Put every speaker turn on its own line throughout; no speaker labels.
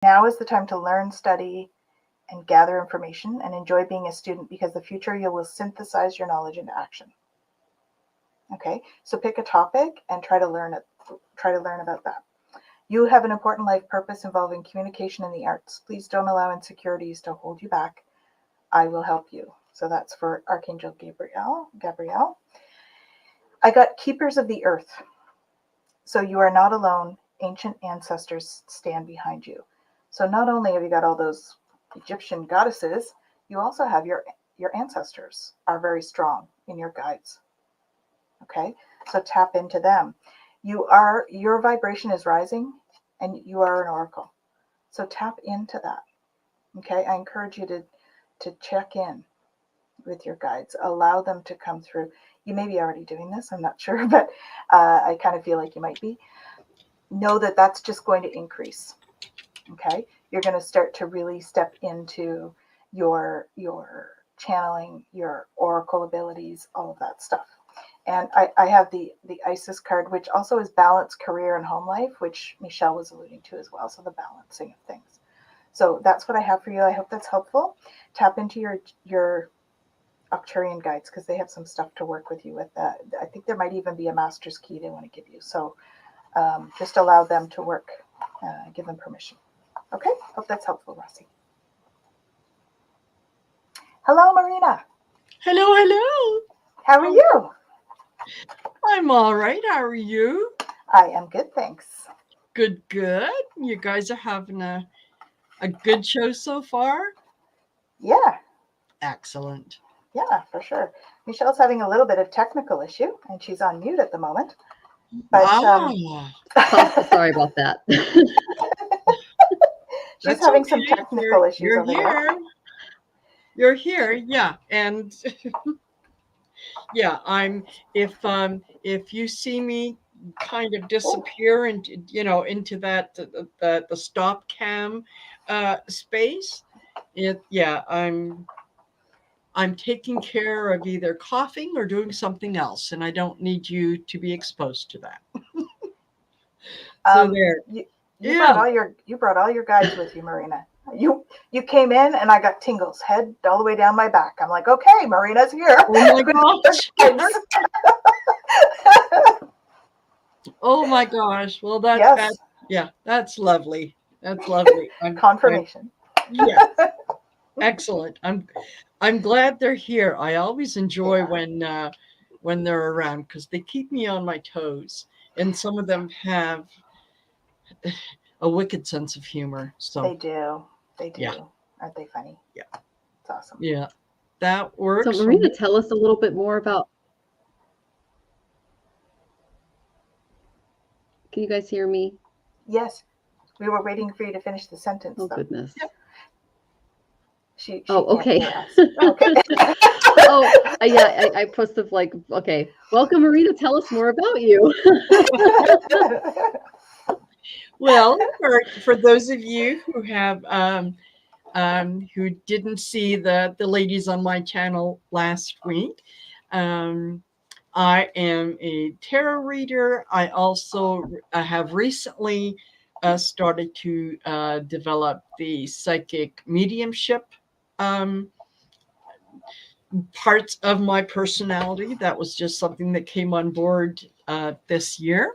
Now is the time to learn, study, and gather information and enjoy being a student, because the future you will synthesize your knowledge into action. Okay, so pick a topic and try to learn about that. You have an important life purpose involving communication and the arts. Please don't allow insecurities to hold you back. I will help you. So that's for Archangel Gabrielle. I got keepers of the earth. So you are not alone. Ancient ancestors stand behind you. So not only have you got all those Egyptian goddesses, you also have your ancestors are very strong in your guides. Okay, so tap into them. Your vibration is rising, and you are an oracle. So tap into that. Okay, I encourage you to check in with your guides. Allow them to come through. You may be already doing this, I'm not sure, but I kind of feel like you might be. Know that that's just going to increase. Okay, you're going to start to really step into your channeling, your oracle abilities, all of that stuff. And I have the Isis card, which also is balance, career, and home life, which Michelle was alluding to as well. So the balancing of things. So that's what I have for you. I hope that's helpful. Tap into your Arcturian guides, because they have some stuff to work with you with. I think there might even be a master's key they want to give you. So just allow them to work. Give them permission. Okay, hope that's helpful, Rossi. Hello, Marina.
Hello, hello.
How are you?
I'm all right. How are you?
I am good, thanks.
Good, good. You guys are having a good show so far?
Yeah.
Excellent.
Yeah, for sure. Michelle's having a little bit of technical issue, and she's on mute at the moment. But
sorry about that.
She's having some technical issues
you're
over
here.
there.
You're here, yeah. And yeah, if you see me kind of disappear into that the stop cam space, I'm taking care of either coughing or doing something else, and I don't need you to be exposed to that. So there.
You brought all your guides with you, Marina. You came in and I got tingles, head all the way down my back. I'm like, okay, Marina's here.
Oh my gosh. Oh my gosh. Well, that's lovely. That's lovely.
Confirmation.
Yes. Excellent. I'm glad they're here. I always enjoy when they're around, because they keep me on my toes, and some of them have a wicked sense of humor. So
they do.
Yeah.
Aren't they funny?
Yeah.
It's awesome.
Yeah. That works.
So Marina, tell us a little bit more about. Can you guys hear me?
Yes. We were waiting for you to finish the sentence.
Oh, goodness.
Yep. She
okay.
Okay.
Yeah, I posted like, okay, welcome, Marina. Tell us more about you.
Well, for those of you who have who didn't see the ladies on my channel last week, I am a tarot reader. I also have recently started to develop the psychic mediumship parts of my personality. That was just something that came on board this year.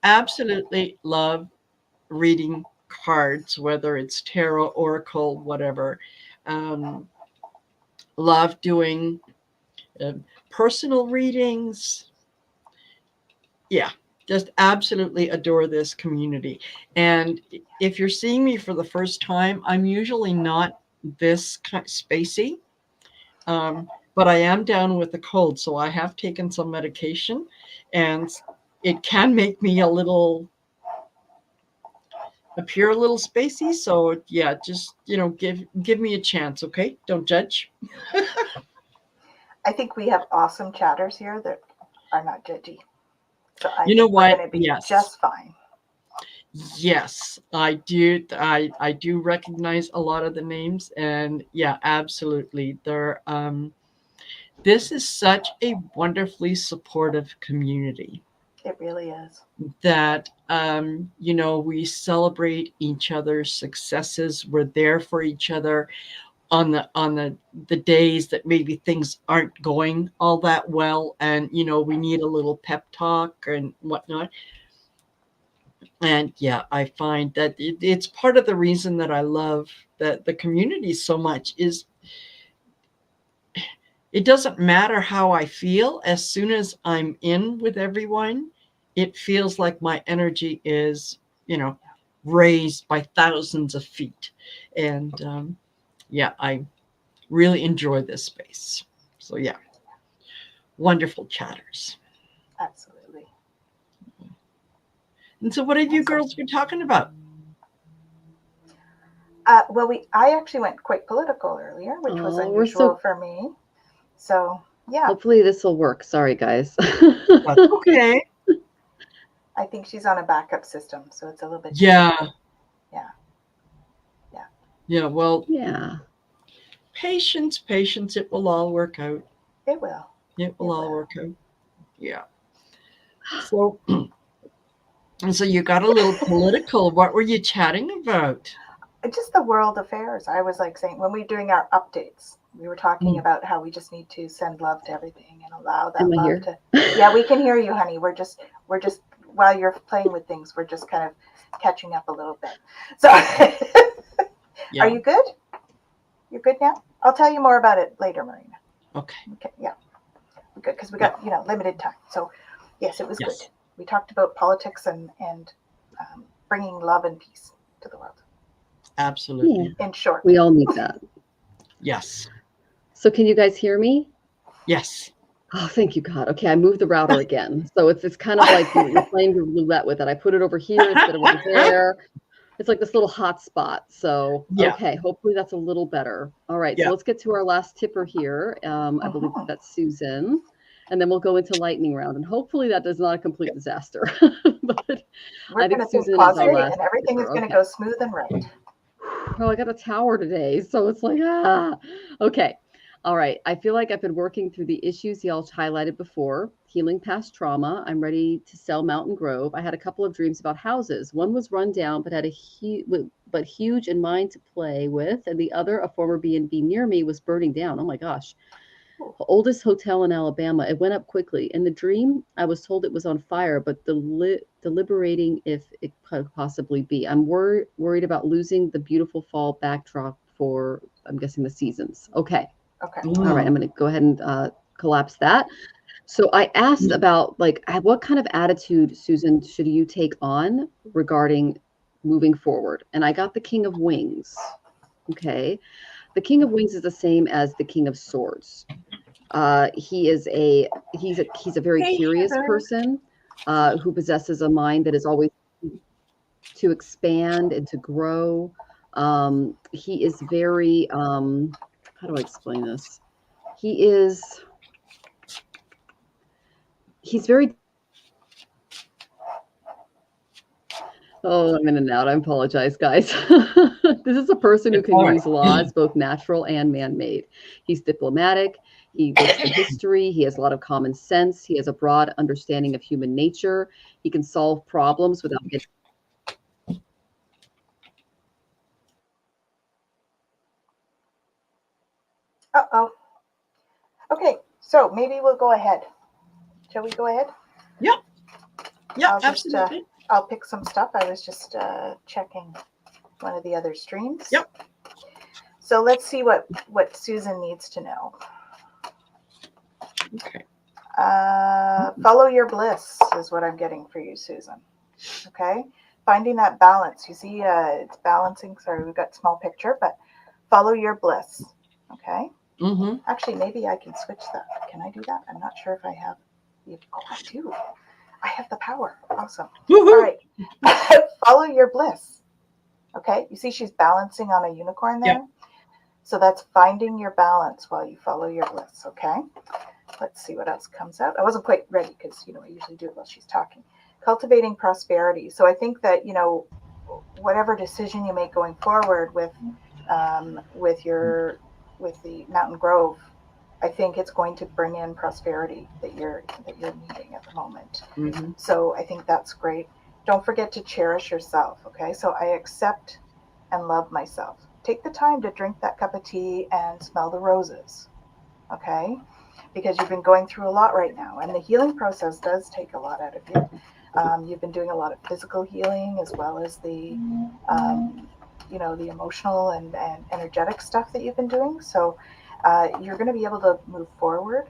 Absolutely love reading cards, whether it's tarot, oracle, whatever. Love doing personal readings. Yeah, just absolutely adore this community. And if you're seeing me for the first time, I'm usually not this kind of spacey, but I am down with a cold, so I have taken some medication, and it can make me appear a little spacey. So yeah, just give me a chance, okay? Don't judge.
I think we have awesome chatters here that are not judgy. So I
You know
think we're
what?
going to be
Yes.
just fine.
Yes, I do. I do recognize a lot of the names, and yeah, absolutely. This is such a wonderfully supportive community.
It really is.
that we celebrate each other's successes. We're there for each other on the days that maybe things aren't going all that well, and we need a little pep talk and whatnot. And yeah, I find that it's part of the reason that I love the community so much is it doesn't matter how I feel. As soon as I'm in with everyone, it feels like my energy is, raised by thousands of feet. And yeah, I really enjoy this space. So yeah, wonderful chatters.
Absolutely.
And so what have you
Awesome.
girls been talking about?
Well, I actually went quite political earlier, which was
Oh, we're
unusual
so.
for me. So yeah,
Hopefully this will work. Sorry, guys.
That's okay.
I think she's on a backup system, so it's a little bit
Yeah.
difficult. Yeah.
Yeah. Well,
Yeah.
patience. It will all work out.
It will.
It will
It
all
will.
work out. Yeah. So, and so you got a little political. What were you chatting about?
Just the world affairs. I was like saying when we were doing our updates, we were talking about how we just need to send love to everything and allow that
Am I
love
here?
to. Yeah, we can hear you, honey. We're just while you're playing with things, we're just kind of catching up a little bit. So,
Yeah.
Are you good? You're good now. I'll tell you more about it later, Marina.
Okay.
Okay. Yeah. We're good because we got limited time. So, yes, it was
Yes.
good. We talked about politics and bringing love and peace to the world.
Absolutely.
In short.
We all need that.
Yes.
So can you guys hear me?
Yes.
Oh, thank you, God. Okay, I moved the router again. So it's kind of like you're playing roulette with it. I put it over here instead of over there. It's like this little hot spot. So,
Yeah.
okay, hopefully that's a little better. All right,
Yeah.
so let's get to our last tipper here. I believe that's Susan. And then we'll go into lightning round. And hopefully that is not a complete disaster. But
We're
I think
going to think
Susan is our
positive
last
and everything
tipper.
is going to
Okay.
go smooth and right.
Oh, I got a tower today. So it's like, okay. All right. I feel like I've been working through the issues y'all highlighted before, healing past trauma. I'm ready to sell Mountain Grove. I had a couple of dreams about houses. One was run down, but had but huge and mine to play with, and the other, a former B&B near me, was burning down. Oh my gosh. Oldest hotel in Alabama. It went up quickly. In the dream, I was told it was on fire, but deliberating if it could possibly be. I'm worried about losing the beautiful fall backdrop for, I'm guessing, the seasons. Okay.
Okay.
All right. I'm going to go ahead and collapse that. So I asked about what kind of attitude, Susan, should you take on regarding moving forward? And I got the King of Wings. Okay. The King of Wings is the same as the King of Swords. He's a very curious person who possesses a mind that is always to expand and to grow. He is very how do I explain this? He's very. Oh, I'm in and out. I apologize, guys. This is a person who can use laws, both natural and man-made. He's diplomatic. He looks to history. He has a lot of common sense. He has a broad understanding of human nature. He can solve problems without getting.
Uh-oh. Okay, so maybe we'll go ahead. Shall we go ahead?
Yep. Yeah,
absolutely. I'll pick some stuff. I was just checking one of the other streams.
Yep.
So let's see what Susan needs to know.
Okay.
Follow your bliss is what I'm getting for you, Susan. Okay. Finding that balance. You see, it's balancing. Sorry, we've got small picture, but follow your bliss. Okay.
Mm-hmm.
Actually, maybe I can switch that. Can I do that? I'm not sure if I have. Oh, I do. I have the power. Awesome.
Woo-hoo.
All right. Follow your bliss. Okay. You see, she's balancing on a unicorn there.
Yep.
So that's finding your balance while you follow your bliss. Okay. Let's see what else comes out. I wasn't quite ready because, I usually do it while she's talking. Cultivating prosperity. So I think that, whatever decision you make going forward with the Mountain Grove I think it's going to bring in prosperity that you're needing at the moment.
Mm-hmm.
So I think that's great. Don't forget to cherish yourself. Okay, so I accept and love myself. Take the time to drink that cup of tea and smell the roses. Okay, because you've been going through a lot right now, and the healing process does take a lot out of you. You've been doing a lot of physical healing as well as the the emotional and energetic stuff that you've been doing. So you're going to be able to move forward,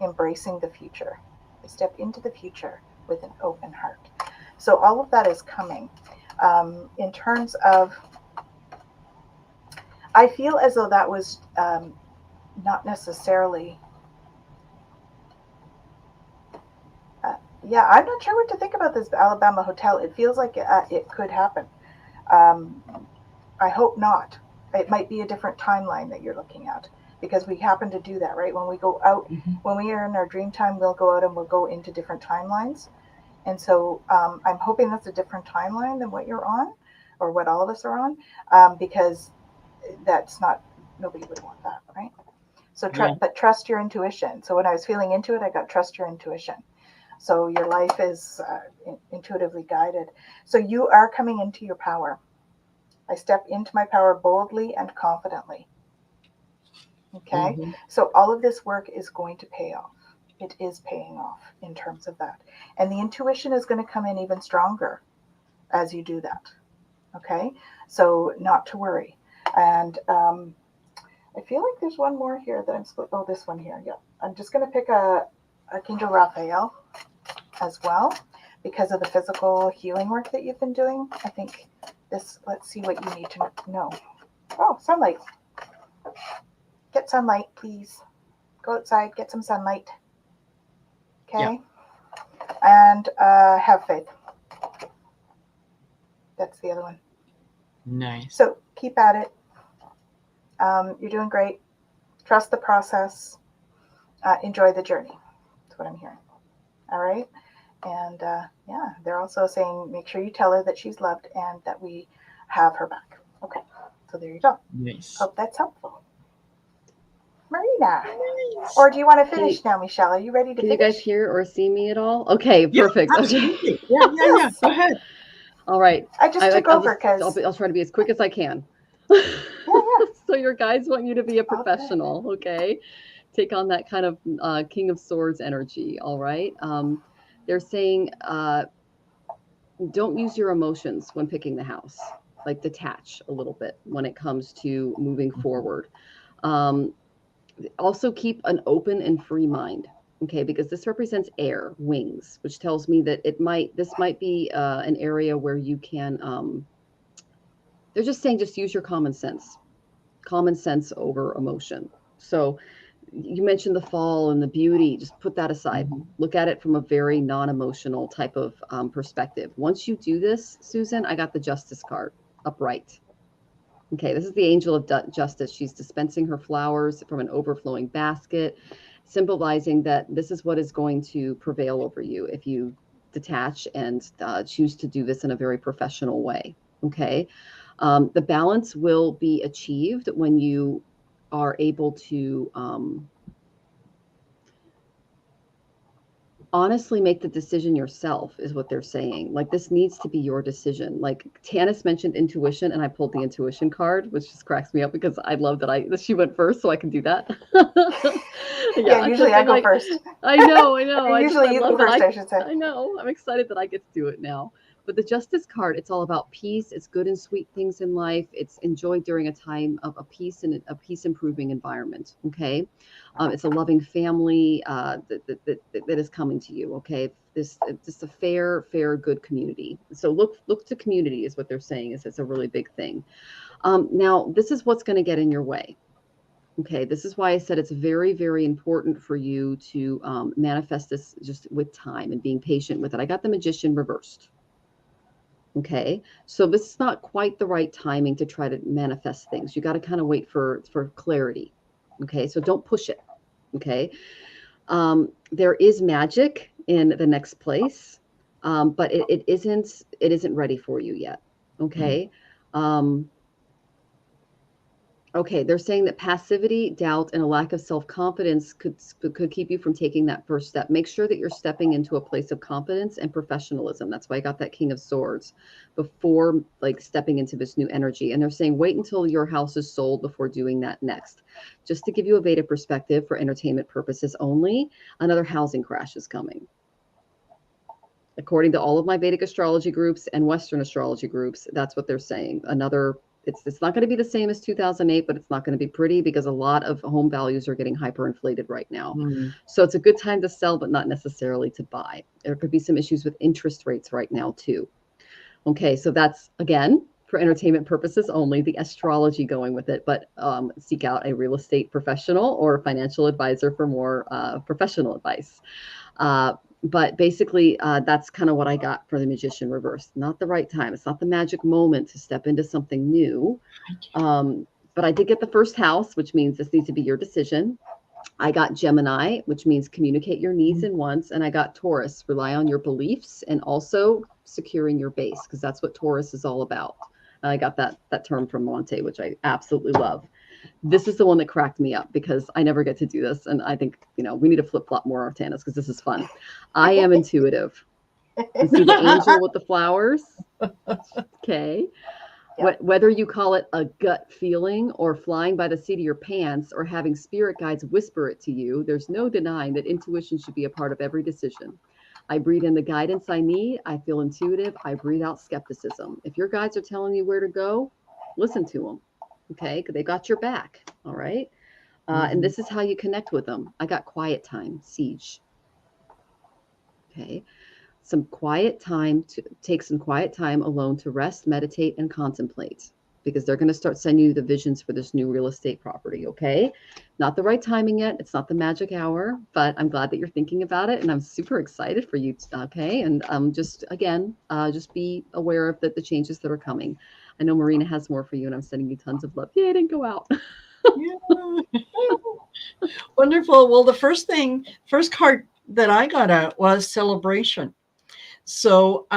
embracing the future. Step into the future with an open heart. So all of that is coming. In terms of, I feel as though that was not necessarily. Yeah, I'm not sure what to think about this Alabama hotel. It feels like it could happen. Um, I hope not. It might be a different timeline that you're looking at because we happen to do that, right? When we go out,
Mm-hmm.
when we are in our dream time, we'll go out and we'll go into different timelines. And so I'm hoping that's a different timeline than what you're on or what all of us are on because that's not, nobody would want that, right? So,
Yeah.
but trust your intuition. So when I was feeling into it, I got trust your intuition. So your life is intuitively guided. So you are coming into your power. I step into my power boldly and confidently. Okay.
Mm-hmm.
So all of this work is going to pay off. It is paying off in terms of that. And the intuition is going to come in even stronger as you do that. Okay. So not to worry. And I feel like there's one more here that I'm supposed. Oh, this one here. Yeah. I'm just going to pick a Archangel Raphael as well because of the physical healing work that you've been doing. I think this, let's see what you need to know. Oh, sunlight. Get sunlight, please. Go outside, get some sunlight.
Yeah.
Okay? And have faith. That's the other one.
Nice.
So keep at it. You're doing great. Trust the process. Enjoy the journey. That's what I'm hearing. All right? And yeah, they're also saying make sure you tell her that she's loved and that we have her back. Okay, so there you go.
Nice.
Hope that's helpful. Marina,
Nice.
or do you want to
Can
finish now, Michelle? Are you ready to
Can you
finish?
guys hear or see me at all? Okay,
Yeah,
perfect. Okay.
absolutely. Yeah.
Yes.
Go ahead.
All right.
I just took over because.
I'll try to be as quick as I can.
Yeah.
So your guides want you to be a
All good.
professional, okay? Take on that kind of King of Swords energy, all right? They're saying don't use your emotions when picking the house. Like detach a little bit when it comes to moving forward. Um, Also keep an open and free mind, okay, because this represents air, wings, which tells me that this might be an area where you can they're just saying just use your common sense over emotion. So you mentioned the fall and the beauty, just put that aside.
Mm-hmm.
Look at it from a very non-emotional type of perspective. Once you do this, Susan, I got the justice card upright. Okay, this is the angel of justice. She's dispensing her flowers from an overflowing basket, symbolizing that this is what is going to prevail over you if you detach and choose to do this in a very professional way. Okay, the balance will be achieved when you are able to honestly make the decision yourself is what they're saying. Like this needs to be your decision. Like Tanys mentioned intuition and I pulled the intuition card, which just cracks me up because I love that she went first so I can do that.
Yeah, usually I go first.
I know.
Or usually
I
you
love
go
that
first, I should say.
I know. I'm excited that I get to do it now. But the justice card, it's all about peace. It's good and sweet things in life. It's enjoyed during a time of a peace and a peace improving environment. Okay. It's a loving family that is coming to you. Okay, this just a fair, good community. So look to community is what they're saying. Is it's a really big thing. Now this is what's going to get in your way. Okay, this is why I said it's very, very important for you to manifest this just with time and being patient with it. I got the magician reversed. Okay, so this is not quite the right timing to try to manifest things. You got to kind of wait for clarity. Okay, so don't push it. Okay, there is magic in the next place, but it isn't ready for you yet. Okay, Okay, they're saying that passivity, doubt, and a lack of self-confidence could keep you from taking that first step. Make sure that you're stepping into a place of confidence and professionalism. That's why I got that King of Swords before like stepping into this new energy. And they're saying wait until your house is sold before doing that next. Just to give you a Vedic perspective for entertainment purposes only, another housing crash is coming. According to all of my Vedic astrology groups and Western astrology groups, that's what they're saying. Another, it's not going to be the same as 2008, but it's not going to be pretty because a lot of home values are getting hyperinflated right now. So it's a good time to sell, but not necessarily to buy. There could be some issues with interest rates right now too. Okay, so that's again for entertainment purposes only, the astrology going with it, but seek out a real estate professional or a financial advisor for more professional advice. But basically, that's kind of what I got for the Magician reverse. Not the right time. It's not the magic moment to step into something new. But I did get the first house, which means this needs to be your decision. I got Gemini, which means communicate your needs and wants. And I got Taurus, rely on your beliefs and also securing your base, because that's what Taurus is all about. I got that term from Monte, which I absolutely love. This is the one that cracked me up because I never get to do this. And I think, we need to flip flop more Tanys because this is fun. I am intuitive. You see the angel with the flowers? Okay.
Yeah.
Whether you call it a gut feeling or flying by the seat of your pants or having spirit guides whisper it to you, there's no denying that intuition should be a part of every decision. I breathe in the guidance I need. I feel intuitive. I breathe out skepticism. If your guides are telling you where to go, listen to them. Okay, because they got your back. All right. And this is how you connect with them. I got quiet time, siege. Okay. Some quiet time to take some quiet time alone to rest, meditate, and contemplate, because they're going to start sending you the visions for this new real estate property. Okay. Not the right timing yet. It's not the magic hour, but I'm glad that you're thinking about it. And I'm super excited for you. Okay. And just again, just be aware of the changes that are coming. I know Marina has more for you, and I'm sending you tons of love. Yeah, I didn't go out.
Yeah. Wonderful. Well, the first card that I got out was celebration. So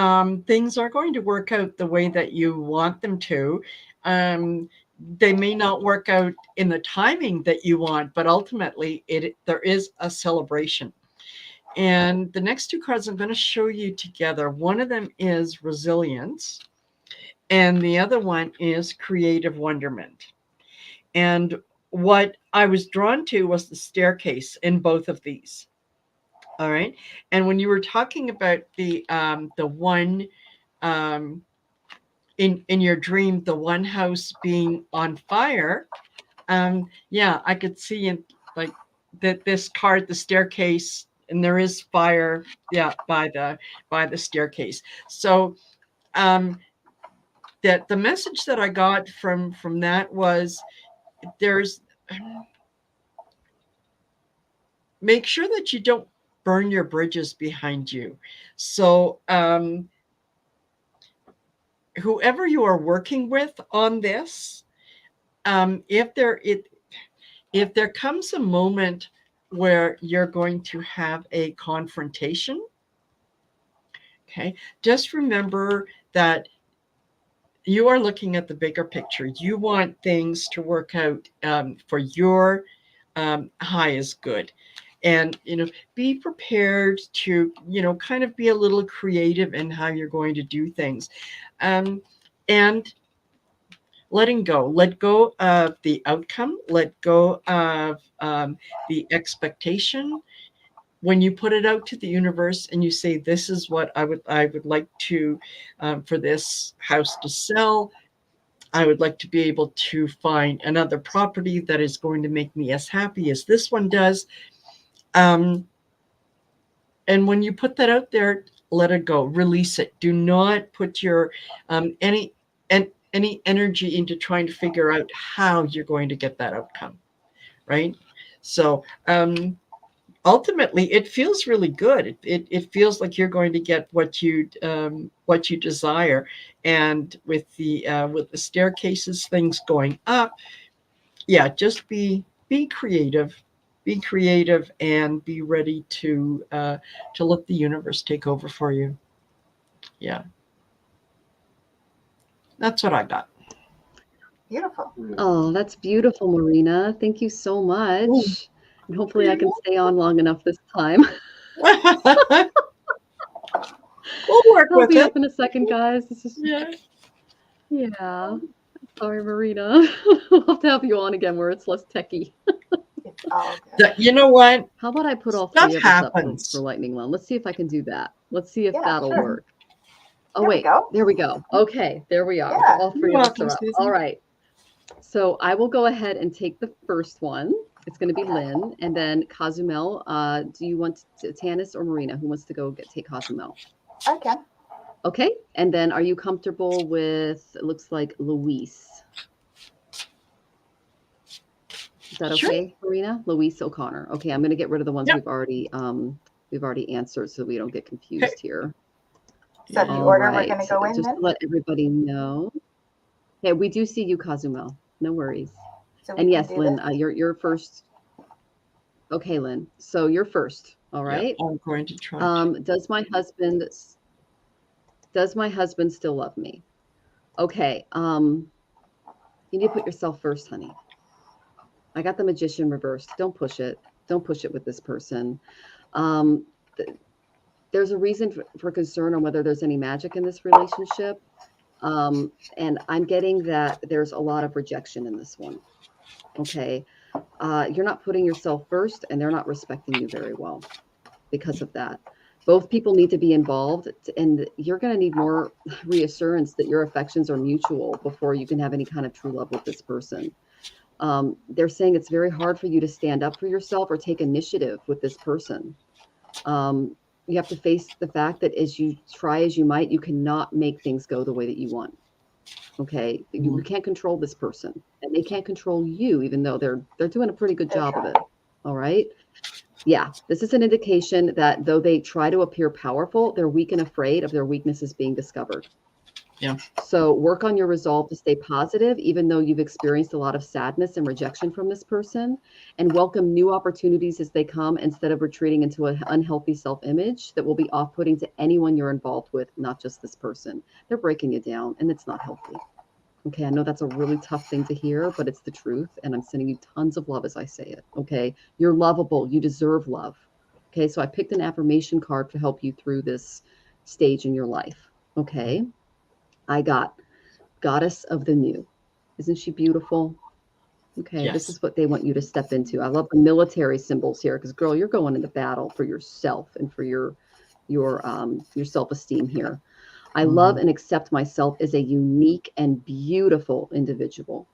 things are going to work out the way that you want them to. They may not work out in the timing that you want, but ultimately there is a celebration. And the next two cards I'm going to show you together, one of them is resilience, and the other one is creative wonderment. And what I was drawn to was the staircase in both of these. All right. And when you were talking about the one in your dream, the one house being on fire, yeah, I could see in like that this card, the staircase, and there is fire, yeah, by the staircase. So that the message that I got from that was there's make sure that you don't burn your bridges behind you. So whoever you are working with on this, if there comes a moment where you're going to have a confrontation, okay, just remember that you are looking at the bigger picture. You want things to work out for your highest good. And, be prepared to, kind of be a little creative in how you're going to do things. And let go of the outcome, let go of the expectation. When you put it out to the universe and you say, this is what I would like to, for this house to sell, I would like to be able to find another property that is going to make me as happy as this one does. And when you put that out there, let it go, release it. Do not put your any energy into trying to figure out how you're going to get that outcome, right? So ultimately, it feels really good. It feels like you're going to get what you desire. And with the staircases, things going up, yeah, just be creative. Be creative and be ready to let the universe take over for you. Yeah, that's what I got.
Beautiful.
Oh, that's beautiful, Marina. Thank you so much. And hopefully I can stay on long enough this time.
We'll work
I'll
with
be
it.
up in a second, guys. This is
Yeah.
yeah. Sorry, Marina. We'll have to have you on again where it's less techy.
It's all good.
You know what?
How about I put all
Stuff
three of us up for
happens.
lightning round? Let's see if I can do that. Let's see if
Yeah,
that'll
sure.
work. Oh,
There we
wait.
go.
There we go. Okay, there we are.
Yeah.
All three
You're
of us
welcome,
are up.
Susan.
All right. So I will go ahead and take the first one. It's going to be Lynn, and then Cozumel. Do you want Tannis or Marina? Who wants to go take Cozumel?
I can.
Okay. And then are you comfortable with, it looks like Luis. Is that
Sure.
okay, Marina? Luis O'Connor. Okay, I'm going to get rid of the ones
Yep.
we've already answered so we don't get confused here.
Is that the
All
order
right.
we're going to go in
Just
then?
to let everybody know. Yeah, we do see you, Cozumel. No worries.
So we
And
can
yes,
do
Lynn,
this?
you're first. Okay, Lynn. So you're first. All
Yeah,
right.
I'm going to try.
Does my husband still love me? Okay. You need to put yourself first, honey. I got the magician reversed. Don't push it. Don't push it with this person. Um, there's a reason for concern on whether there's any magic in this relationship. And I'm getting that there's a lot of rejection in this one. Okay. You're not putting yourself first, and they're not respecting you very well because of that. Both people need to be involved, and you're going to need more reassurance that your affections are mutual before you can have any kind of true love with this person. They're saying it's very hard for you to stand up for yourself or take initiative with this person. You have to face the fact that as you try as you might, you cannot make things go the way that you want. Okay, you can't control this person, and they can't control you, even though they're doing a pretty good
They're
job of
trying.
it. All right. Yeah, this is an indication that though they try to appear powerful, they're weak and afraid of their weaknesses being discovered.
Yeah.
So work on your resolve to stay positive, even though you've experienced a lot of sadness and rejection from this person, and welcome new opportunities as they come instead of retreating into an unhealthy self-image that will be off-putting to anyone you're involved with, not just this person. They're breaking you down, and it's not healthy. Okay, I know that's a really tough thing to hear, but it's the truth, and I'm sending you tons of love as I say it. Okay, you're lovable. You deserve love. Okay, so I picked an affirmation card to help you through this stage in your life. Okay, I got Goddess of the New. Isn't she beautiful? Okay, this
Yes.
is what they want you to step into. I love the military symbols here because, girl, you're going into battle for yourself and for your self-esteem here. I love and accept myself as a unique and beautiful individual.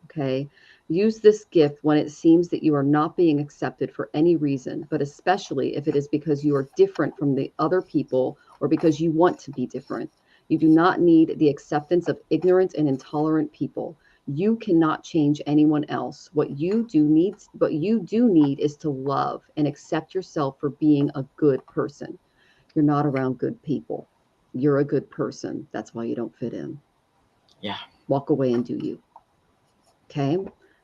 Okay. Use this gift when it seems that you are not being accepted for any reason, but especially if it is because you are different from the other people or because you want to be different. You do not need the acceptance of ignorant and intolerant people. You cannot change anyone else. What you do need is to love and accept yourself for being a good person. You're not around good people. You're a good person. That's why you don't fit in.
Yeah.
Walk away and do you. Okay?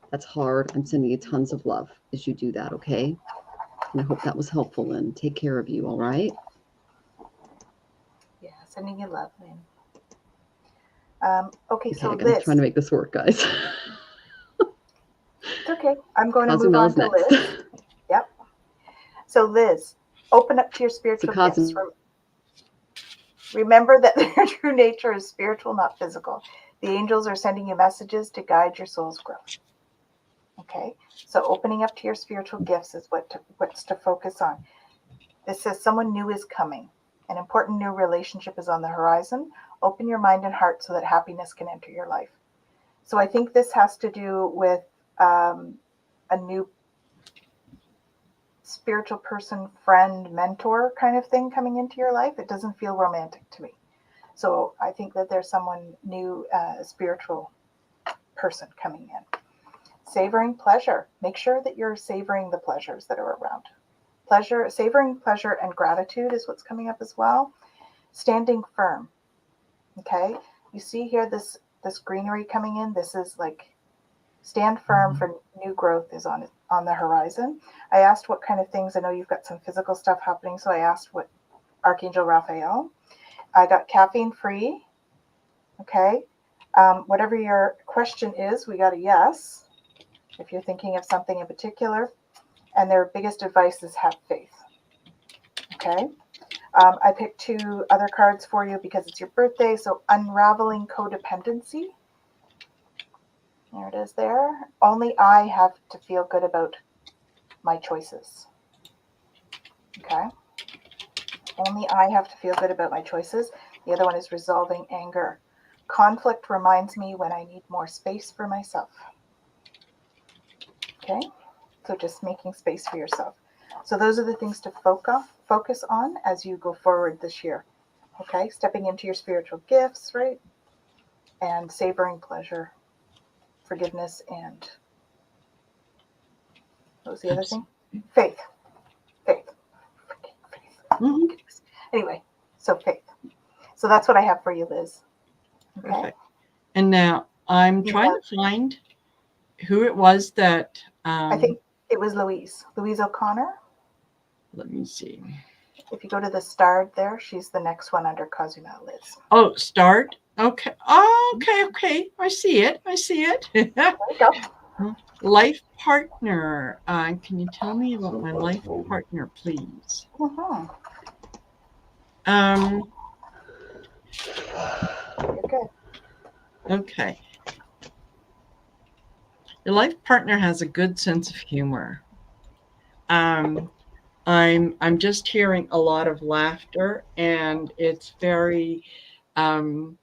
That's hard. I'm sending you tons of love as you do that, okay? And I hope that was helpful, Lynn. Take care of you, all right?
Yeah, sending you love, Lynn. Okay, so
I'm
Liz.
trying to make this work, guys.
It's okay. I'm going to move
Cozumel
on
is
to
next.
Liz. Yep. So Liz, open up to your
So
spiritual gifts.
Cozumel,
Remember that their true nature is spiritual, not physical. The angels are sending you messages to guide your soul's growth. Okay, so opening up to your spiritual gifts is what's to focus on. This says someone new is coming. An important new relationship is on the horizon. Open your mind and heart so that happiness can enter your life. So I think this has to do with a new spiritual person, friend, mentor kind of thing coming into your life. It doesn't feel romantic to me. So I think that there's someone new, spiritual person coming in. Savoring pleasure. Make sure that you're savoring the pleasures that are around. Savoring pleasure and gratitude is what's coming up as well. Standing firm. Okay. You see here this greenery coming in. This is like stand firm for new growth is on the horizon. I asked what kind of things. I know you've got some physical stuff happening, so I asked what Archangel Raphael. I got caffeine free. Okay. Whatever your question is, we got a yes. If you're thinking of something in particular, and their biggest advice is have faith. Okay. I picked 2 other cards for you because it's your birthday. So unraveling codependency. There it is there. Only I have to feel good about my choices. Okay. Only I have to feel good about my choices. The other one is resolving anger. Conflict reminds me when I need more space for myself. Okay. So just making space for yourself. So those are the things to focus on as you go forward this year. Okay. Stepping into your spiritual gifts, right? And savoring pleasure, forgiveness, and what was the other thing? Faith. Faith.
Mhm.
Anyway, so faith. So that's what I have for you, Liz. Okay.
Perfect. And now I'm trying to find who it was that.
I think it was Louise O'Connor.
Let me see.
If you go to the starred there, she's the next one under Kazuma, Liz.
Oh, start. Okay. Oh, okay. I see it.
There you go.
Life partner. Can you tell me about my life partner, please?
Mm-hmm. You're good.
Okay. Your life partner has a good sense of humor. I'm just hearing a lot of laughter, and it's very. Um,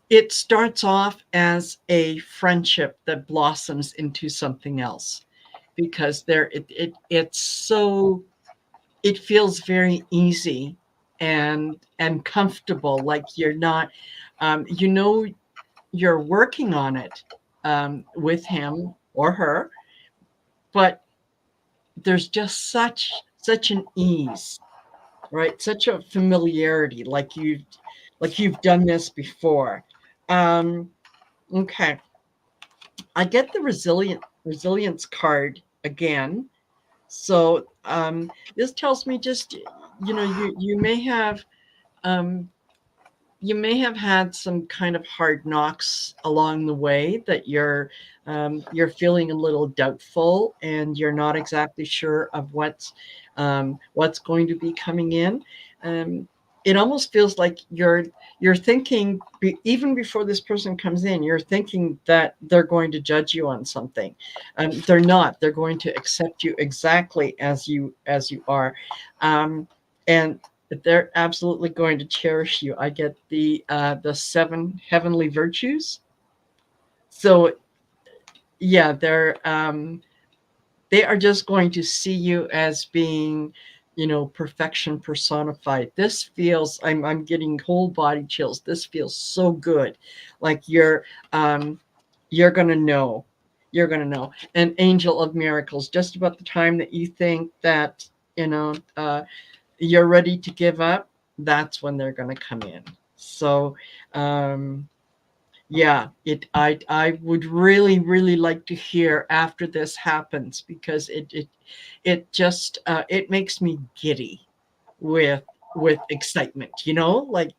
it starts off as a friendship that blossoms into something else, because it's so, it feels very easy and comfortable, like you're not, you know, you're working on it with him or her, but there's just such an ease, right? Such a familiarity, like you've done this before. um okay, I get the resilience card again. So this tells me, just, um, you may have had some kind of hard knocks along the way, that you're feeling a little doubtful, and you're not exactly sure of what's going to be coming in. Um, it almost feels like you're thinking, even before this person comes in, you're thinking that they're going to judge you on something. They're not. They're going to accept you exactly as you are, and they're absolutely going to cherish you. I get the 7 heavenly virtues. So yeah, they are just going to see you as being, perfection personified. This feels, I'm getting whole body chills. This feels so good. Like you're gonna know. You're gonna know. An angel of miracles, just about the time that you think that, you know, uh, you're ready to give up, that's when they're going to come in. So yeah, I would really like to hear after this happens, because it just it makes me giddy with excitement, like,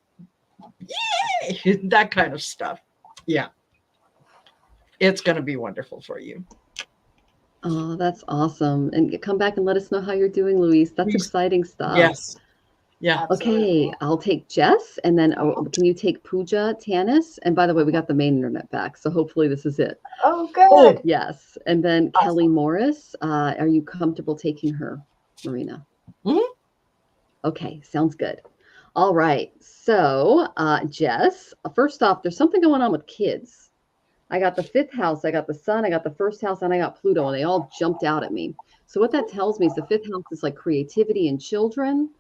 yay, that kind of stuff. Yeah, it's going to be wonderful for you.
Oh, that's awesome. And come back and let us know how you're doing, Luis. That's
Please.
exciting stuff.
Yes. Yeah.
Absolutely.
Okay, I'll take Jess, and then can you take Pooja Tanis? And by the way, we got the main internet back, so hopefully this is it.
Oh, good.
Oh,
Yes, and then
Awesome.
Kelly Morris. Are you comfortable taking her, Marina?
mhm.
Okay, sounds good. All right, so Jess, first off, there's something going on with kids. I got the 5th house, I got the sun, I got the 1st house, and I got Pluto, and they all jumped out at me. So what that tells me is the 5th house is like creativity in children.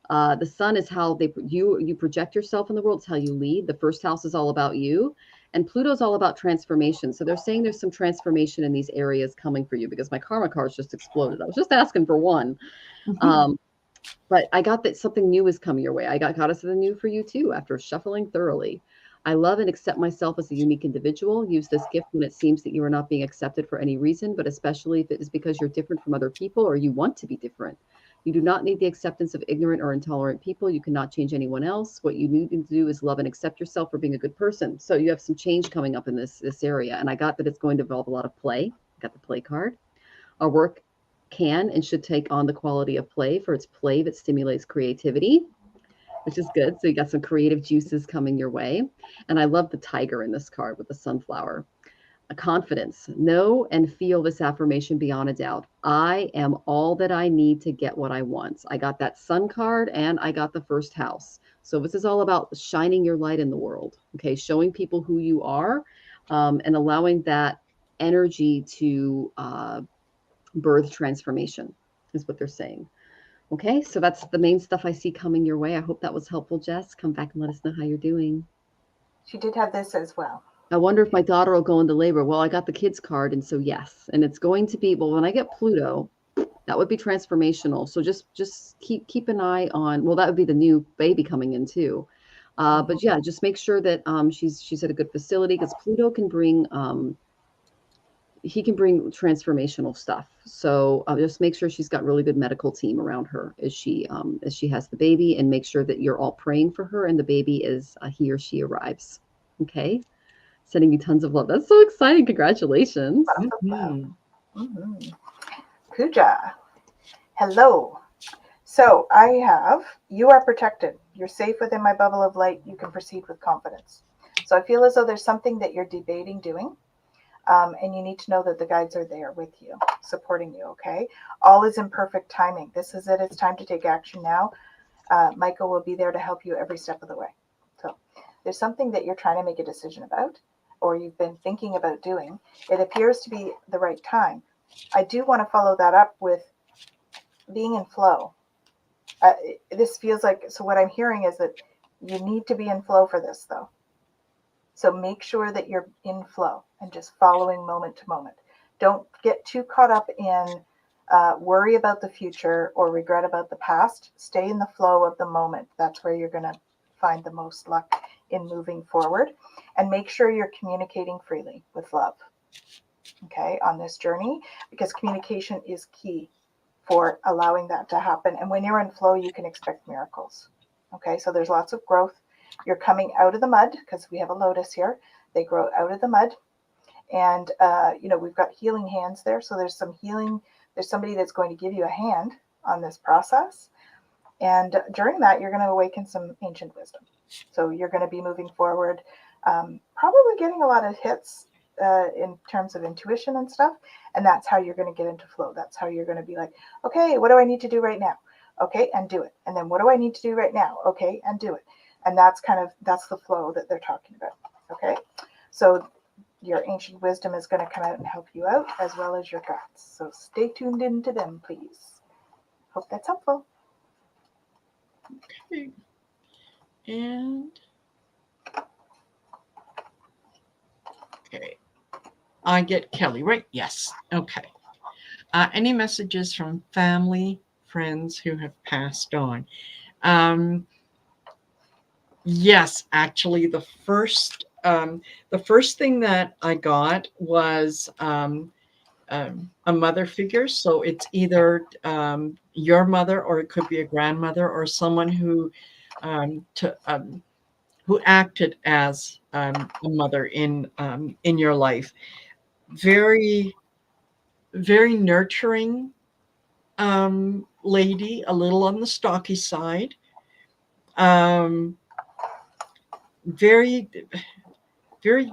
The sun is how you project yourself in the world. It's how you lead. The 1st house is all about you, and Pluto's all about transformation. So they're saying there's some transformation in these areas coming for you, because my karma cards just exploded. I was just asking for one. Um, but I got that something new is coming your way. I got us the new for you too after shuffling thoroughly. I love and accept myself as a unique individual. Use this gift when it seems that you are not being accepted for any reason, but especially if it is because you're different from other people or you want to be different. You do not need the acceptance of ignorant or intolerant people. You cannot change anyone else. What you need to do is love and accept yourself for being a good person. So you have some change coming up in this area. And I got that it's going to involve a lot of play. I got the play card. Our work can and should take on the quality of play, for it's play that stimulates creativity, which is good. So you got some creative juices coming your way. And I love the tiger in this card with the sunflower. A confidence. Know and feel this affirmation beyond a doubt. I am all that I need to get what I want. I got that sun card and I got the first house. So this is all about shining your light in the world. Okay, showing people who you are, and allowing that energy to birth transformation is what they're saying. Okay, so that's the main stuff I see coming your way. I hope that was helpful, Jess. Come back and let us know how you're doing.
She did have this as well.
I wonder if my daughter will go into labor. Well, I got the kids card, and so yes, and it's going to be. Well, when I get Pluto, that would be transformational. So just keep an eye on. Well, that would be the new baby coming in too. But yeah, just make sure that she's at a good facility, because Pluto can bring he can bring transformational stuff. So just make sure she's got really good medical team around her as she has the baby, and make sure that you're all praying for her and the baby as he or she arrives. Okay. Sending you tons of love. That's so exciting. Congratulations.
Mhm.
Pooja. Hello. So I have, you are protected. You're safe within my bubble of light. You can proceed with confidence. So I feel as though there's something that you're debating doing. And you need to know that the guides are there with you, supporting you, okay? All is in perfect timing. This is it. It's time to take action now. Michael will be there to help you every step of the way. So there's something that you're trying to make a decision about, or you've been thinking about doing. It appears to be the right time. I do want to follow that up with being in flow. This feels like, so what I'm hearing is that you need to be in flow for this, though. So make sure that you're in flow and just following moment to moment. Don't get too caught up in worry about the future or regret about the past. Stay in the flow of the moment. That's where you're going to find the most luck in moving forward. And make sure you're communicating freely with love, okay, on this journey, because communication is key for allowing that to happen. And when you're in flow, you can expect miracles. Okay, so there's lots of growth. You're coming out of the mud, because we have a lotus here. They grow out of the mud. And, we've got healing hands there. So there's some healing. There's somebody that's going to give you a hand on this process. And during that, you're going to awaken some ancient wisdom. So you're going to be moving forward, probably getting a lot of hits in terms of intuition and stuff. And that's how you're going to get into flow. That's how you're going to be like, okay, what do I need to do right now? Okay, and do it. And then what do I need to do right now? Okay, and do it. And that's the flow that they're talking about. Okay, so your ancient wisdom is going to come out and help you out, as well as your guides. So stay tuned into them, please. Hope that's helpful.
Okay. And okay, I get Kelly, right? Yes. Okay. Any messages from family, friends who have passed on? Um, yes, actually, the first thing that I got was a mother figure. So it's either your mother, or it could be a grandmother, or someone to, who acted as a mother in your life. Very, very nurturing lady, a little on the stocky side. Um, very, very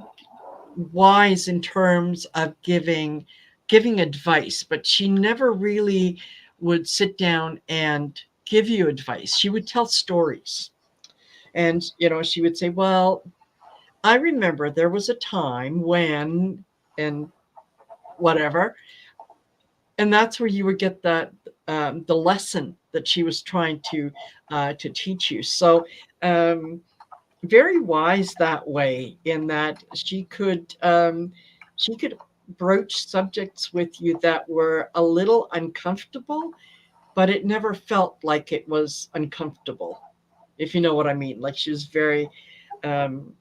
wise in terms of giving advice, but she never really would sit down and give you advice. She would tell stories. And she would say, well, I remember there was a time when, and whatever. And that's where you would get the lesson that she was trying to teach you. So very wise that way, in that she could broach subjects with you that were a little uncomfortable, but it never felt like it was uncomfortable, if you know what I mean. Like, she was very um,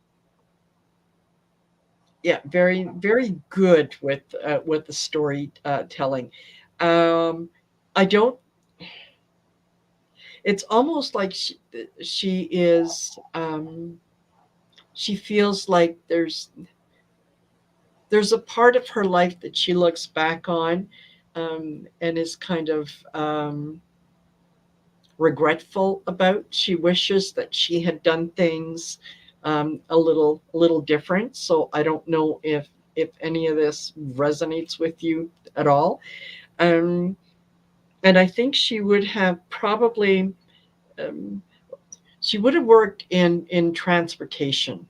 yeah, very, very good with the story telling. I don't. it's almost like she is, she feels like there's a part of her life that she looks back on, and is kind of, regretful about. She wishes that she had done things, a little different. So I don't know if any of this resonates with you at all. Um, and I think she would have probably, um, she would have worked in transportation,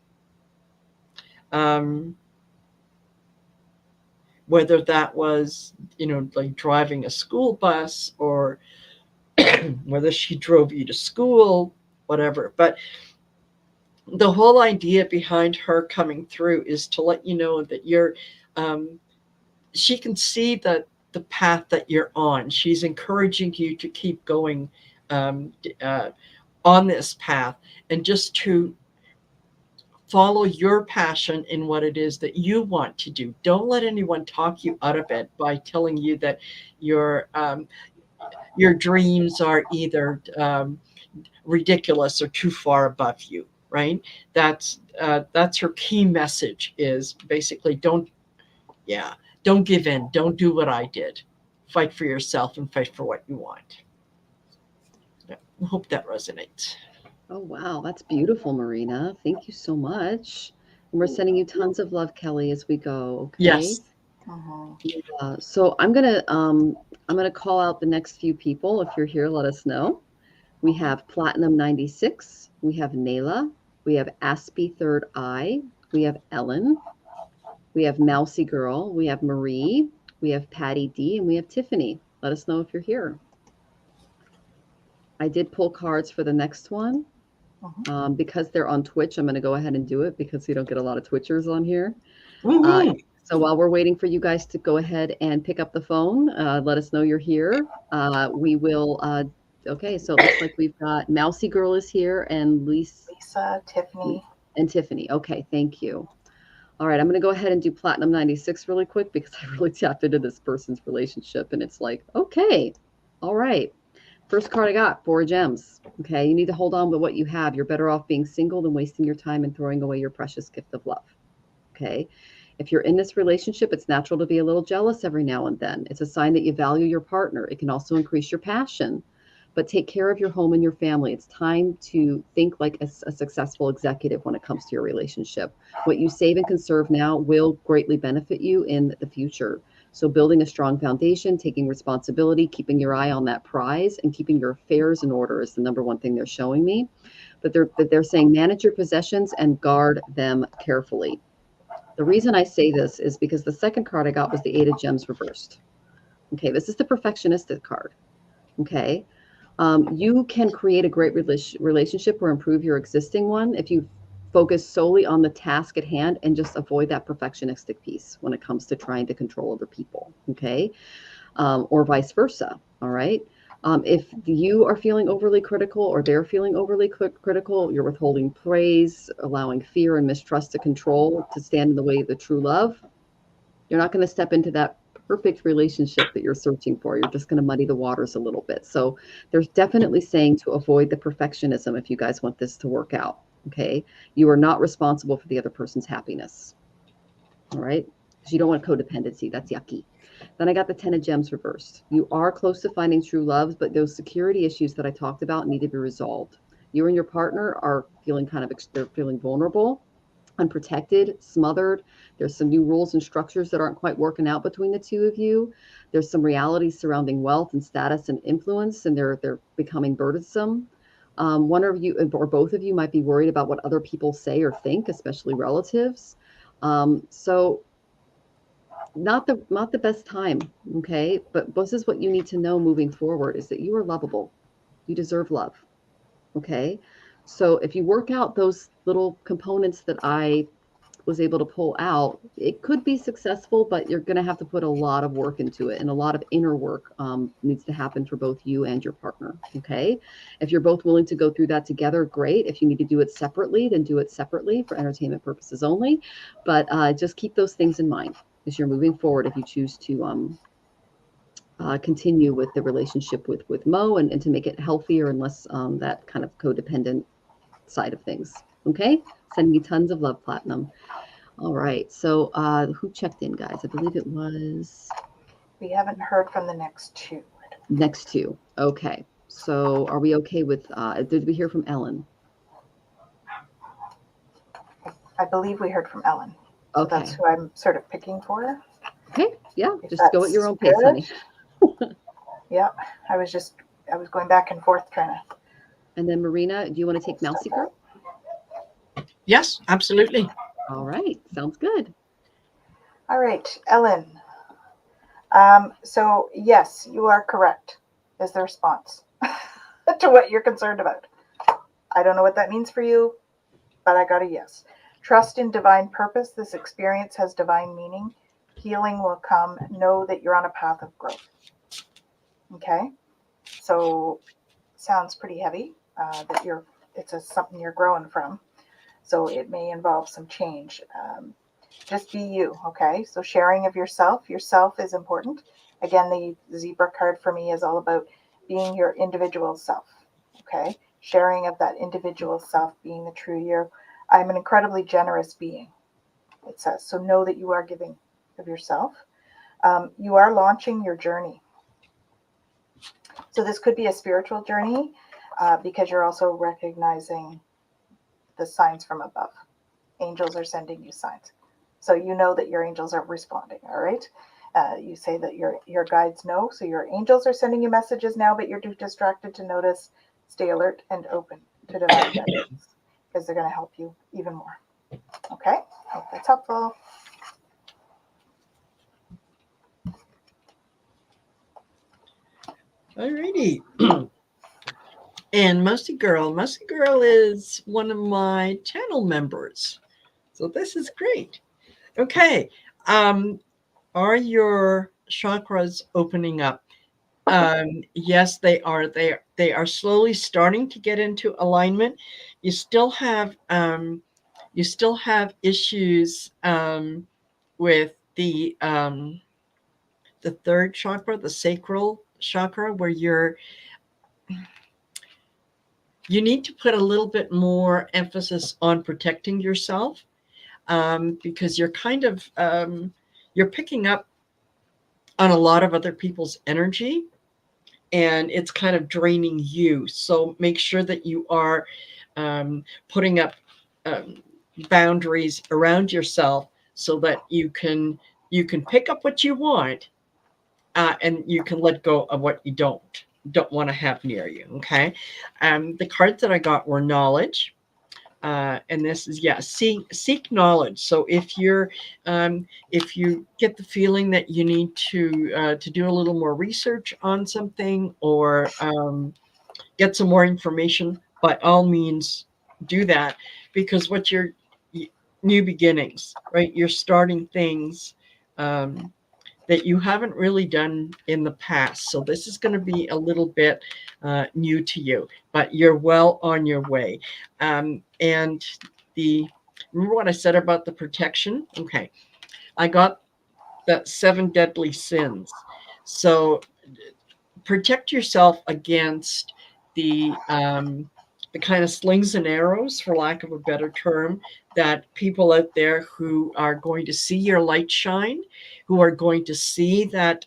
um, whether that was, like driving a school bus, or whether she drove you to school, whatever. But the whole idea behind her coming through is to let you know that um, she can see the path that you're on. She's encouraging you to keep going, um, uh, on this path, and just to follow your passion in what it is that you want to do. Don't let anyone talk you out of it by telling you that your your dreams are either, ridiculous or too far above you, right? That's her key message, is basically, yeah, don't give in, don't do what I did, fight for yourself and fight for what you want. Yeah, I hope that resonates.
Oh, wow. That's beautiful, Marina. Thank you so much. And we're sending you tons of love, Kelly, as we go. Okay.
Yes.
Mhm.
So I'm gonna call out the next few people. If you're here, let us know. We have Platinum 96, we have Nayla, we have Aspie Third Eye, we have Ellen, we have Mousy Girl, we have Marie, we have Patty D, and we have Tiffany. Let us know if you're here. I did pull cards for the next one. Because they're on Twitch, I'm going to go ahead and do it because we don't get a lot of Twitchers on here.
Woo-hoo.
So while we're waiting for you guys to go ahead and pick up the phone, let us know you're here. We will. Okay, so it looks like we've got Mousy Girl is here and
Lisa, Tiffany.
and Tiffany. Okay, thank you. All right, I'm going to go ahead and do Platinum 96 really quick because I really tapped into this person's relationship, and it's like, okay, all right. First card I got, 4 gems. Okay, you need to hold on with what you have. You're better off being single than wasting your time and throwing away your precious gift of love. Okay, if you're in this relationship, it's natural to be a little jealous every now and then. It's a sign that you value your partner. It can also increase your passion. But take care of your home and your family. It's time to think like a successful executive when it comes to your relationship. What you save and conserve now will greatly benefit you in the future. So building a strong foundation, taking responsibility, keeping your eye on that prize, and keeping your affairs in order is the number one thing they're showing me. But they're saying manage your possessions and guard them carefully. The reason I say this is because the second card I got was the 8 of Gems reversed. Okay, this is the perfectionistic card. Okay, you can create a great relationship or improve your existing one if you focus solely on the task at hand and just avoid that perfectionistic piece when it comes to trying to control other people. Okay, or vice versa. All right. If you are feeling overly critical or they're feeling overly critical, you're withholding praise, allowing fear and mistrust to stand in the way of the true love. You're not going to step into that perfect relationship that you're searching for. You're just going to muddy the waters a little bit. So there's definitely saying to avoid the perfectionism if you guys want this to work out. Okay. You are not responsible for the other person's happiness. All right. Because you don't want codependency. That's yucky. Then I got the 10 of Gems reversed. You are close to finding true love, but those security issues that I talked about need to be resolved. You and your partner are feeling they're feeling vulnerable, unprotected, smothered. There's some new rules and structures that aren't quite working out between the two of you. There's some realities surrounding wealth and status and influence, and they're becoming burdensome. One of you or both of you might be worried about what other people say or think, especially relatives. So not the best time, okay? But this is what you need to know moving forward is that you are lovable. You deserve love, okay? So if you work out those little components that I was able to pull out, it could be successful, but you're going to have to put a lot of work into it, and a lot of inner work needs to happen for both you and your partner. Okay. If you're both willing to go through that together, great. If you need to do it separately, then do it separately for entertainment purposes only. But just keep those things in mind as you're moving forward if you choose to continue with the relationship with Mo, and to make it healthier and less that kind of codependent side of things. Okay, sending you tons of love, Platinum. All right, so who checked in, guys? I believe it was
We haven't heard from the next two.
next two. Okay, so are we okay with? Did we hear from Ellen?
I believe we heard from Ellen. So
Okay.
that's who I'm sort of picking for.
Okay, yeah,
If
just go at your
that's
own pace,
good.
honey.
Yeah, I was going back and forth trying to.
And then Marina, do you want to take Mousy Girl?
Yes, absolutely.
All right, sounds good.
All right, Ellen. So yes, you are correct, is the response to what you're concerned about. I don't know what that means for you, but I got a yes. Trust in divine purpose. This experience has divine meaning. Healing will come. Know that you're on a path of growth. Okay, so sounds pretty heavy. That it's something you're growing from. So it may involve some change. Just be you, okay? So sharing of yourself is important. Again, the zebra card for me is all about being your individual self, okay? Sharing of that individual self, being the true you. I'm an incredibly generous being, it says. So know that you are giving of yourself. You are launching your journey. So this could be a spiritual journey because you're also recognizing the signs from above. Angels are sending you signs. So you know that your angels are responding, all right? You say that your guides know, so your angels are sending you messages now, but you're too distracted to notice. Stay alert and open to divine guidance because they're going to help you even more. Okay? Hope that's helpful.
Alrighty. And Musty Girl is one of my channel members. So this is great. Okay. Are your chakras opening up? Yes, they are. They are slowly starting to get into alignment. You still have issues with the third chakra, the sacral chakra, where you need to put a little bit more emphasis on protecting yourself, because you're kind of you're picking up on a lot of other people's energy, and it's kind of draining you. So make sure that you are putting up um, boundaries around yourself so that you can pick up what you want, and you can let go of what you don't want to have near you. Okay. The cards that I got were knowledge. And this is, yeah, seek knowledge. So if you get the feeling that you need to do a little more research on something, or get some more information, by all means do that, because new beginnings, right? You're starting things that you haven't really done in the past. So this is going to be a little bit new to you, but you're well on your way. And remember what I said about the protection? Okay. I got that 7 deadly sins. So protect yourself against the kind of slings and arrows, for lack of a better term, that people out there who are going to see your light shine, who are going to see that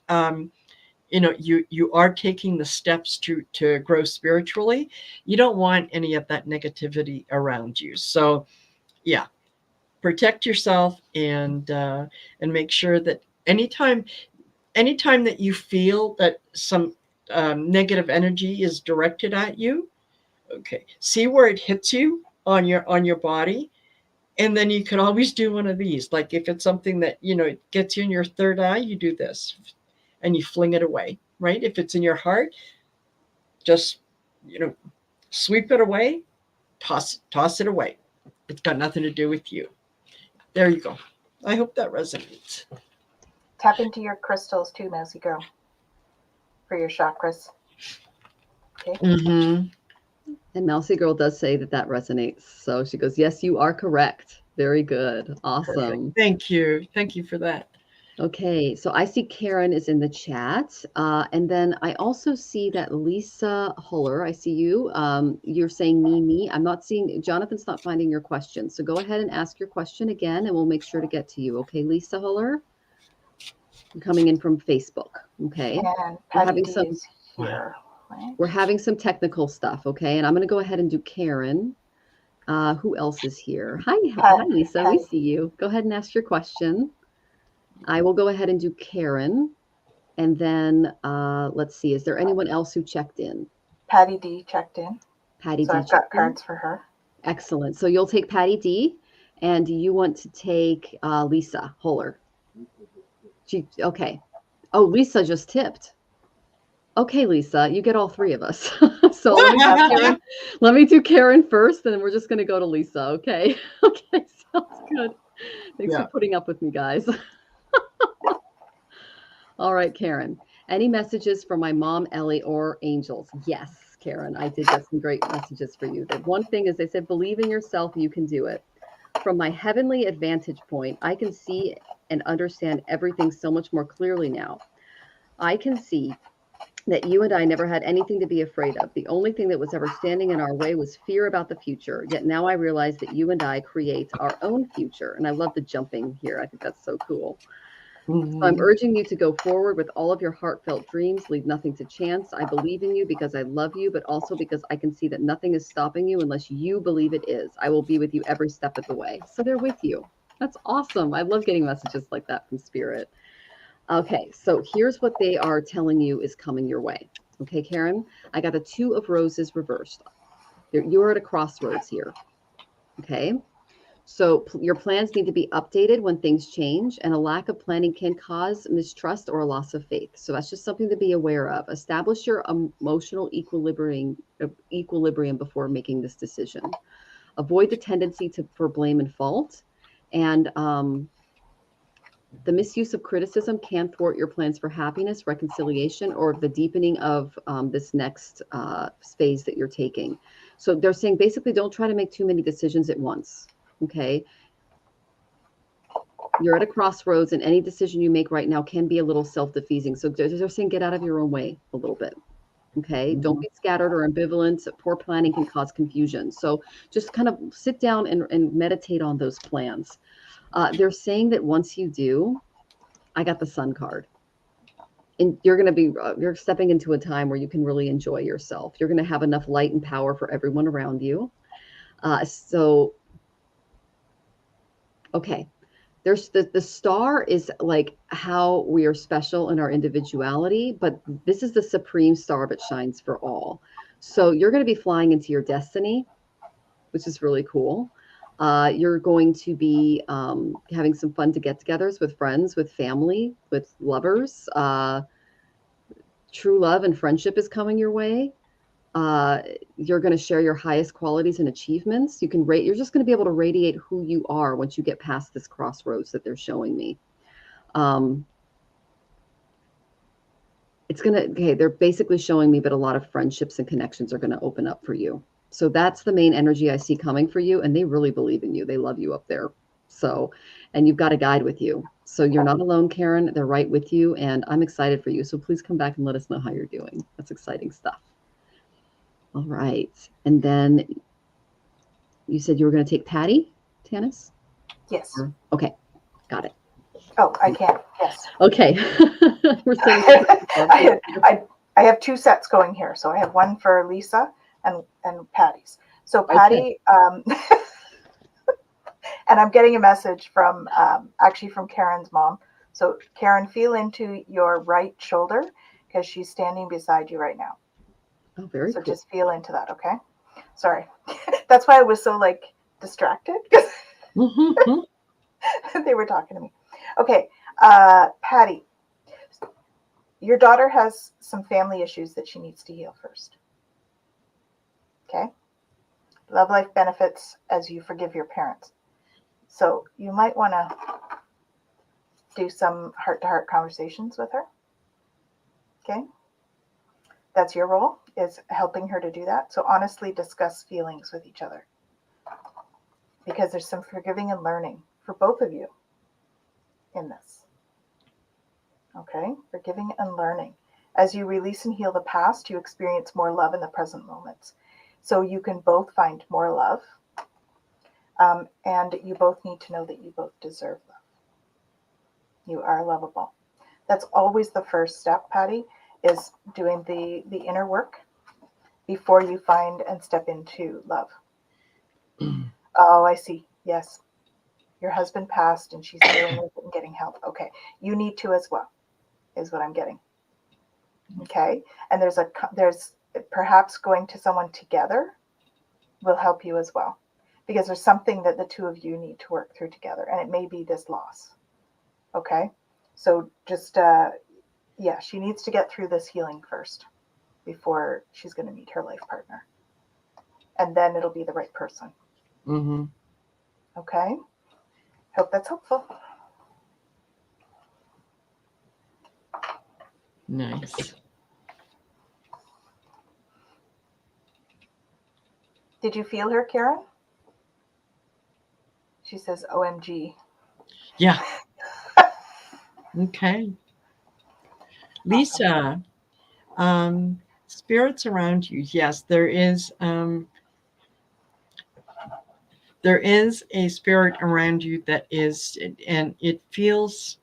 you are taking the steps to grow spiritually. You don't want any of that negativity around you. So yeah, protect yourself, and make sure that anytime that you feel that some negative energy is directed at you, okay, see where it hits you on your body, and then you can always do one of these. Like if it's something that it gets you in your third eye, you do this, and you fling it away. Right? If it's in your heart, just sweep it away, toss it away. It's got nothing to do with you. There you go. I hope that resonates.
Tap into your crystals too, Mousy Girl, for your chakras. Okay.
Mm-hmm.
And Mousy Girl does say that resonates. So she goes, yes, you are correct. Very good. Awesome.
Perfect. Thank you for that.
Okay, so I see Karen is in the chat. And then I also see that Lisa Huller, I see you. You're saying me. I'm not seeing, Jonathan's not finding your question. So go ahead and ask your question again, and we'll make sure to get to you. Okay, Lisa Huller, you're coming in from Facebook. Okay,
And
we're
Patty
having
D
some,
is here, right?
we're having some technical stuff. Okay, and I'm going to go ahead and do Karen. Who else is here? Hi, Lisa. We
Patty.
see you. Go ahead and ask your question. I will go ahead and do Karen. And then let's see, is there anyone else who checked in?
Patty D checked in.
Patty
So
D
I've got
checked in.
cards for her.
Excellent. So you'll take Patty D, and you want to take Lisa Holler. Okay. Oh, Lisa just tipped. Okay, Lisa, you get all three of us. So let me have Karen. Let me do Karen first, and then we're just going to go to Lisa. Okay. Okay. Sounds good. Thanks for putting up with me, guys. All right, Karen. Any messages from my mom, Ellie, or angels? Yes, Karen. I did get some great messages for you. The one thing is they said, believe in yourself, you can do it. From my heavenly advantage point, I can see and understand everything so much more clearly now. I can see that you and I never had anything to be afraid of. The only thing that was ever standing in our way was fear about the future. Yet now I realize that you and I create our own future. And I love the jumping here. I think that's so cool. So I'm urging you to go forward with all of your heartfelt dreams. Leave nothing to chance. I believe in you because I love you, but also because I can see that nothing is stopping you unless you believe it is. I will be with you every step of the way. So they're with you. That's awesome. I love getting messages like that from Spirit. Okay, so here's what they are telling you is coming your way. Okay, Karen, I got a 2 of roses reversed. You're at a crossroads here. Okay. So your plans need to be updated when things change, and a lack of planning can cause mistrust or a loss of faith. So that's just something to be aware of. Establish your emotional equilibrium before making this decision. Avoid the tendency for blame and fault, and the misuse of criticism can thwart your plans for happiness, reconciliation, or the deepening of this next phase that you're taking. So they're saying basically don't try to make too many decisions at once. Okay. You're at a crossroads, and any decision you make right now can be a little self-defeating. So they're saying get out of your own way a little bit. Okay. Don't be scattered or ambivalent. Poor planning can cause confusion. So just kind of sit down and meditate on those plans. They're saying that once you do, I got the Sun card. And you're going to be, you're stepping into a time where you can really enjoy yourself. You're going to have enough light and power for everyone around you. Okay. There's the star is like how we are special in our individuality, but this is the supreme star that shines for all. So you're going to be flying into your destiny, which is really cool. You're going to be having some fun get-togethers with friends, with family, with lovers. True love and friendship is coming your way. You're going to share your highest qualities and achievements. You're just going to be able to radiate who you are once you get past this crossroads that they're showing me. They're basically showing me that a lot of friendships and connections are going to open up for you. So that's the main energy I see coming for you. And they really believe in you. They love you up there. So, and you've got a guide with you. So you're not alone, Karen. They're right with you. And I'm excited for you. So please come back and let us know how you're doing. That's exciting stuff. All right. And then you said you were going to take Patty, Tanys?
Yes.
Okay. Got it.
Oh, I can. Yes.
Okay. We're sending
I have 2 sets going here. So I have one for Lisa and Patty's. So Patty, and I'm getting a message from actually from Karen's mom. So Karen, feel into your right shoulder because she's standing beside you right now.
Oh, very
so
cool.
Just feel into that, okay? Sorry. That's why I was so distracted. They were talking to me. Okay, Patty, your daughter has some family issues that she needs to heal first. Okay? Love life benefits as you forgive your parents. So you might want to do some heart-to-heart conversations with her. Okay? That's your role, is helping her to do that. So honestly discuss feelings with each other. Because there's some forgiving and learning for both of you in this. Okay, forgiving and learning. As you release and heal the past, you experience more love in the present moments. So you can both find more love, and you both need to know that you both deserve love. You are lovable. That's always the first step, Patty, is doing the inner work before you find and step into love. Oh, I see. Yes, your husband passed and she's dealing with it and getting help. Okay, you need to as well, is what I'm getting. Okay, and there's perhaps going to someone together will help you as well, because there's something that the two of you need to work through together, and it may be this loss. Okay, so just yeah, she needs to get through this healing first before she's going to meet her life partner, and then it'll be the right person.
Mm-hmm.
Okay, hope that's helpful.
Nice.
Did you feel her, Karen? She says OMG.
Yeah. Okay. Lisa, spirits around you. Yes, there is a spirit around you that is, and it feels,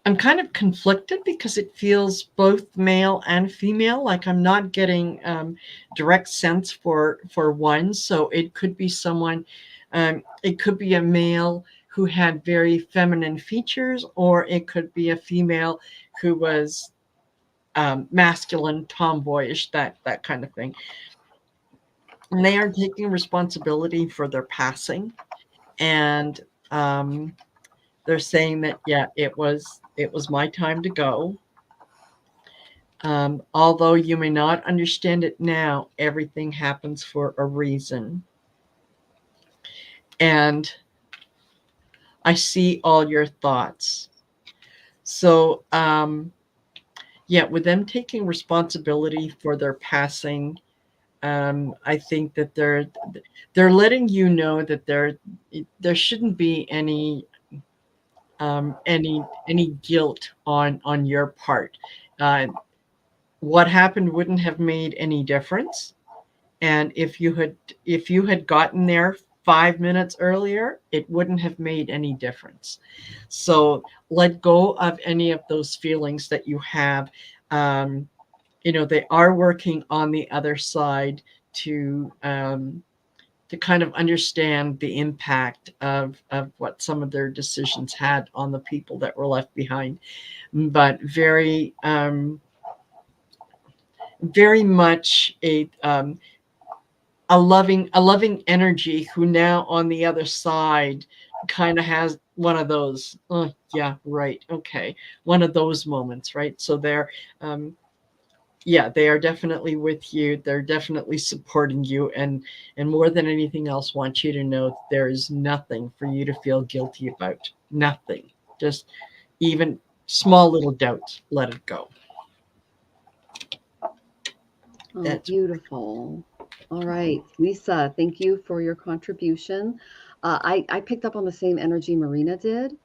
I'm kind of conflicted because it feels both male and female. Like I'm not getting direct sense for one. So it could be someone, it could be a male who had very feminine features, or it could be a female who was masculine, tomboyish, that kind of thing. And they are taking responsibility for their passing, and um, they're saying that yeah, it was my time to go. Although you may not understand it now, everything happens for a reason. And I see all your thoughts. So, yeah, with them taking responsibility for their passing, I think that they're letting you know that there shouldn't be any guilt on your part. Uh, what happened wouldn't have made any difference. And if you had gotten there 5 minutes earlier, it wouldn't have made any difference. So let go of any of those feelings that you have. Um, they are working on the other side to kind of understand the impact of what some of their decisions had on the people that were left behind. But very much a loving energy who now on the other side kind of has one of those, oh yeah, right, okay, one of those moments, right? So um yeah, they are definitely with you, they're definitely supporting you, and more than anything else want you to know that there is nothing for you to feel guilty about. Nothing. Just even small little doubts, let it go.
Oh,
That's
beautiful. All right, Lisa, thank you for your contribution. I picked up on the same energy Marina did.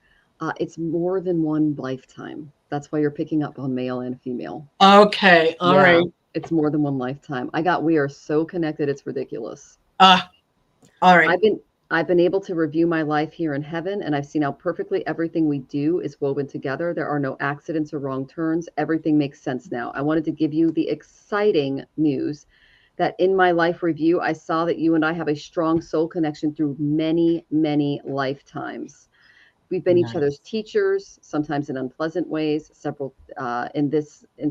It's more than one lifetime. That's why you're picking up on male and female.
okay. All
Yeah,
right.
it's more than one lifetime. We are so connected, it's ridiculous.
Ah, all right.
I've been I've been able to review my life here in heaven, and I've seen how perfectly everything we do is woven together. There are no accidents or wrong turns. Everything makes sense now. I wanted to give you the exciting news that in my life review, I saw that you and I have a strong soul connection through many, many lifetimes. We've been each other's
Nice.
teachers, sometimes in unpleasant ways, several and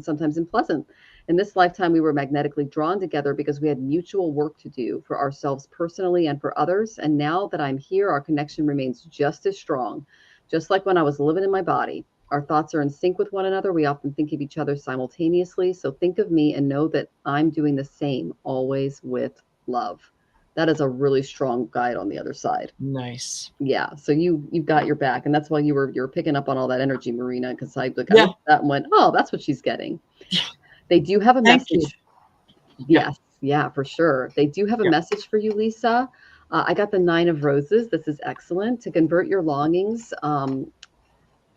sometimes in pleasant. In this lifetime, we were magnetically drawn together because we had mutual work to do for ourselves personally and for others. And now that I'm here, our connection remains just as strong, just like when I was living in my body. Our thoughts are in sync with one another. We often think of each other simultaneously. So think of me and know that I'm doing the same, always with love. That is a really strong guide on the other side.
Nice.
Yeah, so you've got your back, and that's why you're picking up on all that energy, Marina. Because I
Yeah.
looked at that and went, oh, that's what she's getting. They do have a
Thank you.
message.
Yeah.
Yes, yeah, for sure. They do have a
Yeah.
message for you, Lisa. I got the Nine of Roses. This is excellent to convert your longings.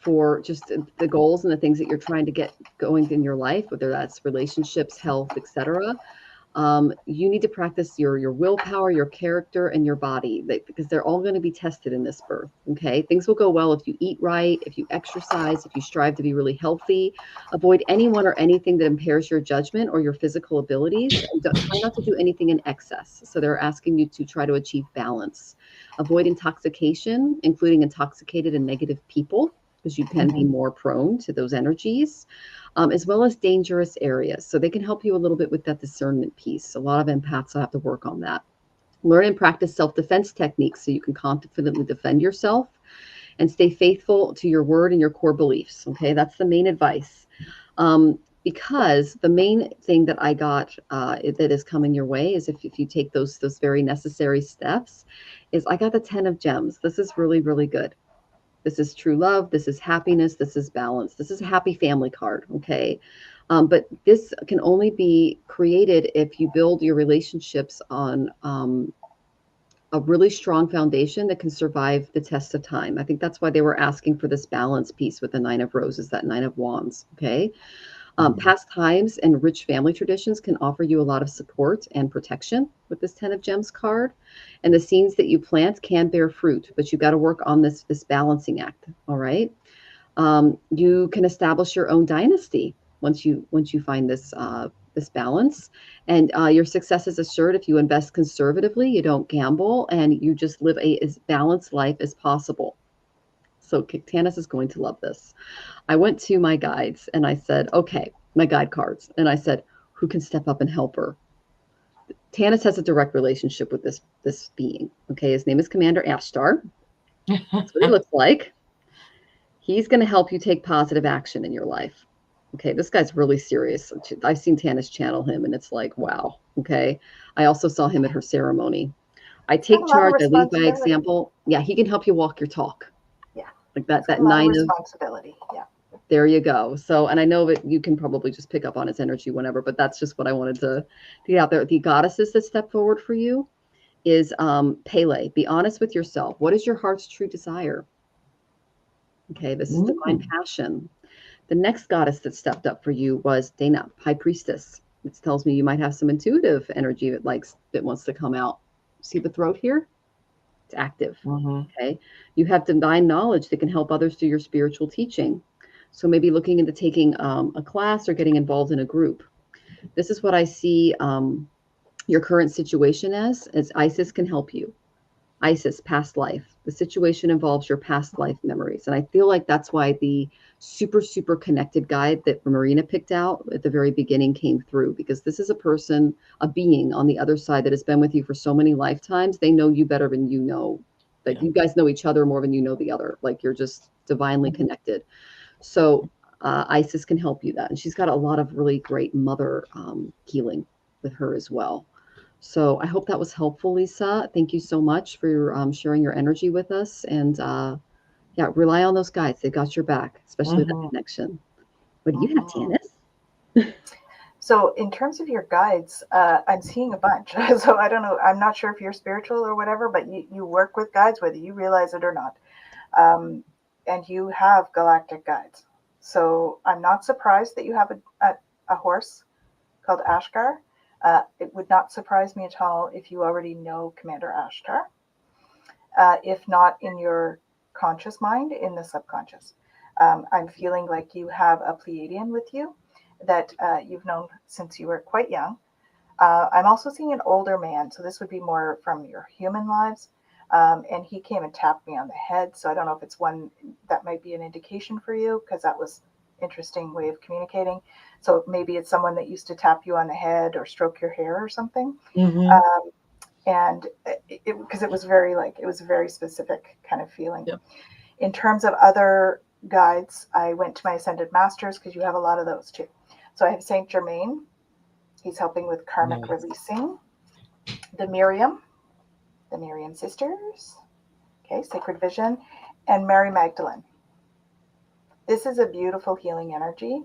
for just the goals and the things that you're trying to get going in your life, whether that's relationships, health, etc. You need to practice your willpower, your character, and your body, because they're all going to be tested in this birth. Okay, things will go well if you eat right, if you exercise, if you strive to be really healthy. Avoid anyone or anything that impairs your judgment or your physical abilities, and try not to do anything in excess. So they're asking you to try to achieve balance. Avoid intoxication, including intoxicated and negative people, because you can be more prone to those energies, as well as dangerous areas. So they can help you a little bit with that discernment piece. A lot of empaths have to work on that. Learn and practice self-defense techniques so you can confidently defend yourself, and stay faithful to your word and your core beliefs. Okay, that's the main advice. Because the main thing that I got that is coming your way is if you take those very necessary steps, is I got the 10 of gems. This is really, really good. This is true love. This is happiness. This is balance. This is a happy family card. Okay. But this can only be created if you build your relationships on a really strong foundation that can survive the test of time. I think that's why they were asking for this balance piece with the 9 of Roses, that 9 of Wands. Okay. Past times and rich family traditions can offer you a lot of support and protection with this 10 of Gems card. And the seeds that you plant can bear fruit, but you got to work on this balancing act. All right. You can establish your own dynasty once you find this balance, and your success is assured if you invest conservatively, you don't gamble, and you just live as balanced life as possible. So Tanys is going to love this. I went to my guides and I said, okay, my guide cards. And I said, who can step up and help her? Tanys has a direct relationship with this being. Okay. His name is Commander Ashtar. That's what he looks like. He's going to help you take positive action in your life. Okay. This guy's really serious. I've seen Tanys channel him and it's like, wow. Okay. I also saw him at her ceremony. I take charge. I lead by example. Yeah. He can help you walk your talk.
Yeah.
Like that
9 of responsibility. Yeah.
There you go. So, and I know that you can probably just pick up on his energy whenever, but that's just what I wanted to get out there. The goddesses that step forward for you is Pele. Be honest with yourself. What is your heart's true desire? Okay, this is divine passion. The next goddess that stepped up for you was Dana, High Priestess. It tells me you might have some intuitive energy that wants to come out. See the throat here? It's active. Okay. You have divine knowledge that can help others through your spiritual teaching. So maybe looking into taking a class or getting involved in a group. This is what I see your current situation as Isis can help you. Isis, past life. The situation involves your past life memories. And I feel like that's why the super, super connected guide that Marina picked out at the very beginning came through, because this is a person, a being on the other side that has been with you for so many lifetimes. They know you better than you know. Like you guys know each other more than you know the other. Like you're just divinely connected. So Isis can help you that. And she's got a lot of really great mother healing with her as well. So I hope that was helpful, Lisa. Thank you so much for your, sharing your energy with us. And yeah, rely on those guides. They got your back, especially that connection. What do you have, Tanys?
So in terms of your guides, I'm seeing a bunch. So I don't know. I'm not sure if you're spiritual or whatever, but you work with guides, whether you realize it or not. And you have galactic guides. So I'm not surprised that you have a horse called Ashtar. It would not surprise me at all if you already know Commander Ashtar. If not in your conscious mind, in the subconscious. I'm feeling like you have a Pleiadian with you that you've known since you were quite young. I'm also seeing an older man, so this would be more from your human lives. And he came and tapped me on the head. So I don't know if it's one that might be an indication for you, because that was an interesting way of communicating. So maybe it's someone that used to tap you on the head or stroke your hair or something. And because it was a very specific kind of feeling.
Yep.
In terms of other guides, I went to my Ascended Masters because you have a lot of those too. So I have Saint Germain. He's helping with karmic releasing. The Miriam sisters. Okay, Sacred Vision. And Mary Magdalene. This is a beautiful healing energy.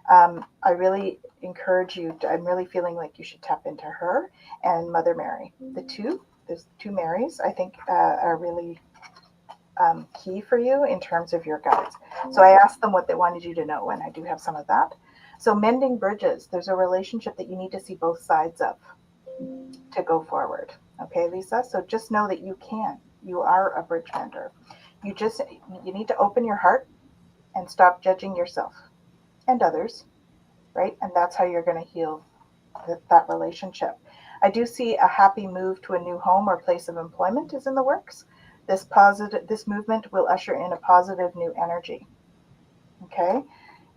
I really encourage you. I'm really feeling like you should tap into her and Mother Mary. There's two Marys, I think, are really key for you in terms of your guides. So I asked them what they wanted you to know, and I do have some of that. So mending bridges, there's a relationship that you need to see both sides of to go forward. Okay, Lisa? So just know that you can. You are a bridge mender. You need to open your heart and stop judging yourself and others, right? And that's how you're going to heal that relationship. I do see a happy move to a new home or place of employment is in the works. This movement will usher in a positive new energy. Okay?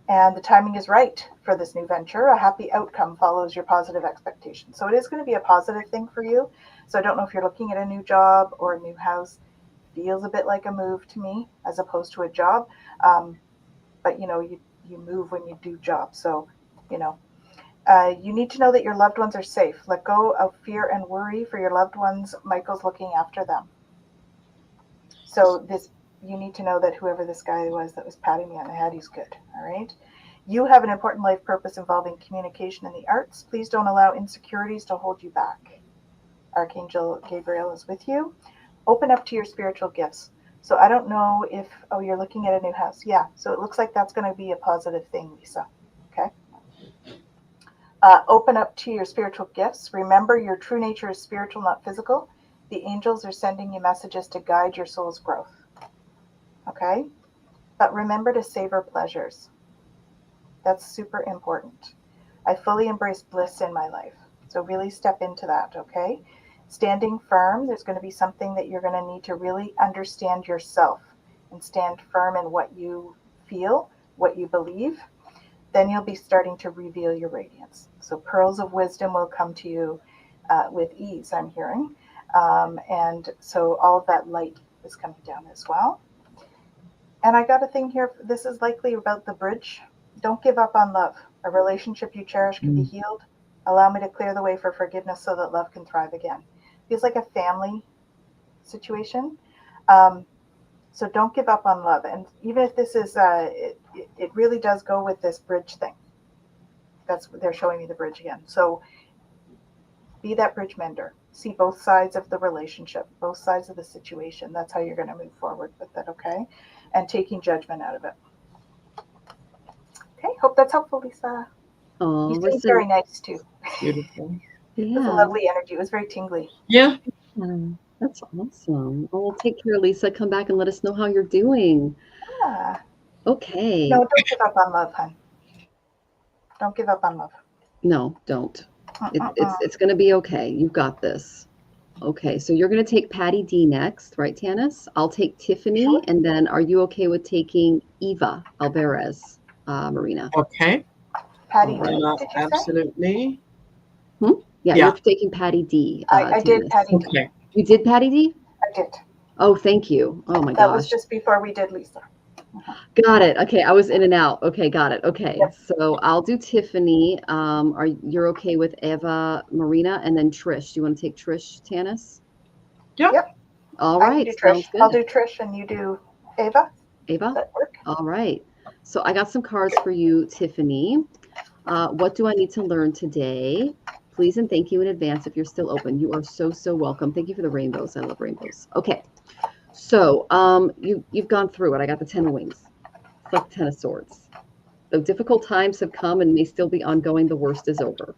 And the timing is right for this new venture. A happy outcome follows your positive expectations. So it is going to be a positive thing for you. So I don't know if you're looking at a new job or a new house. Feels a bit like a move to me as opposed to a job. But you move when you do jobs. So, you need to know that your loved ones are safe. Let go of fear and worry for your loved ones. Michael's looking after them. So you need to know that whoever this guy was that was patting me on the head, he's good. All right. You have an important life purpose involving communication and the arts. Please don't allow insecurities to hold you back. Archangel Gabriel is with you. Open up to your spiritual gifts. So I don't know if, you're looking at a new house. Yeah. So it looks like that's going to be a positive thing, Lisa. Okay. Open up to your spiritual gifts. Remember, your true nature is spiritual, not physical. The angels are sending you messages to guide your soul's growth. Okay? But remember to savor pleasures. That's super important. I fully embrace bliss in my life. So really step into that, okay? Standing firm, there's going to be something that you're going to need to really understand yourself and stand firm in what you feel, what you believe. Then you'll be starting to reveal your radiance. So pearls of wisdom will come to you with ease, I'm hearing. And so all of that light is coming down as well. And I got a thing here. This is likely about the bridge. Don't give up on love. A relationship you cherish can be healed. Allow me to clear the way for forgiveness so that love can thrive again. Feels like a family situation. So don't give up on love. And even if this is, it really does go with this bridge thing. They're showing me the bridge again. So be that bridge mender. See both sides of the relationship, both sides of the situation. That's how you're going to move forward with it, okay? And taking judgment out of it. Okay, hope that's helpful, Lisa.
Oh,
You seem very nice too.
Beautiful.
It was a
yeah.
lovely energy. It was very tingly.
Yeah.
That's awesome. Oh, well, take care, Lisa. Come back and let us know how you're doing.
Yeah.
Okay.
No, don't give up on love, hon. Don't give up on love.
No, don't. It's going to be okay. You've got this. Okay, so you're going to take Patty D next, right, Tanys? I'll take Tiffany,
Sure.
and then are you okay with taking Eva Alvarez, Marina?
Okay.
Patty
All right.
D, did you say?
Absolutely.
Yeah,
Yeah.
you're taking Patty D.
I did
Tanys.
Patty D.
Okay.
You did Patty D?
I did.
Oh, thank you. Oh my
That was
gosh.
just before we did Lisa.
Got it. Okay, I was in and out. Okay, got it. Okay,
Yep.
so I'll do Tiffany. You're okay with Eva, Marina, and then Trish? Do you want to take Trish, Tanys?
Yeah.
Yep.
All
I can
right,
do Trish.
sounds good.
I'll do Trish and you do Ava. Does
Eva?
that work?
All right. So I got some cards for you, Tiffany. What do I need to learn today? Please and thank you in advance if you're still open. You are so, so welcome. Thank you for the rainbows. I love rainbows. Okay. So you've gone through it. I got the 10 of wings. It's like the 10 of swords. Though difficult times have come and may still be ongoing, the worst is over.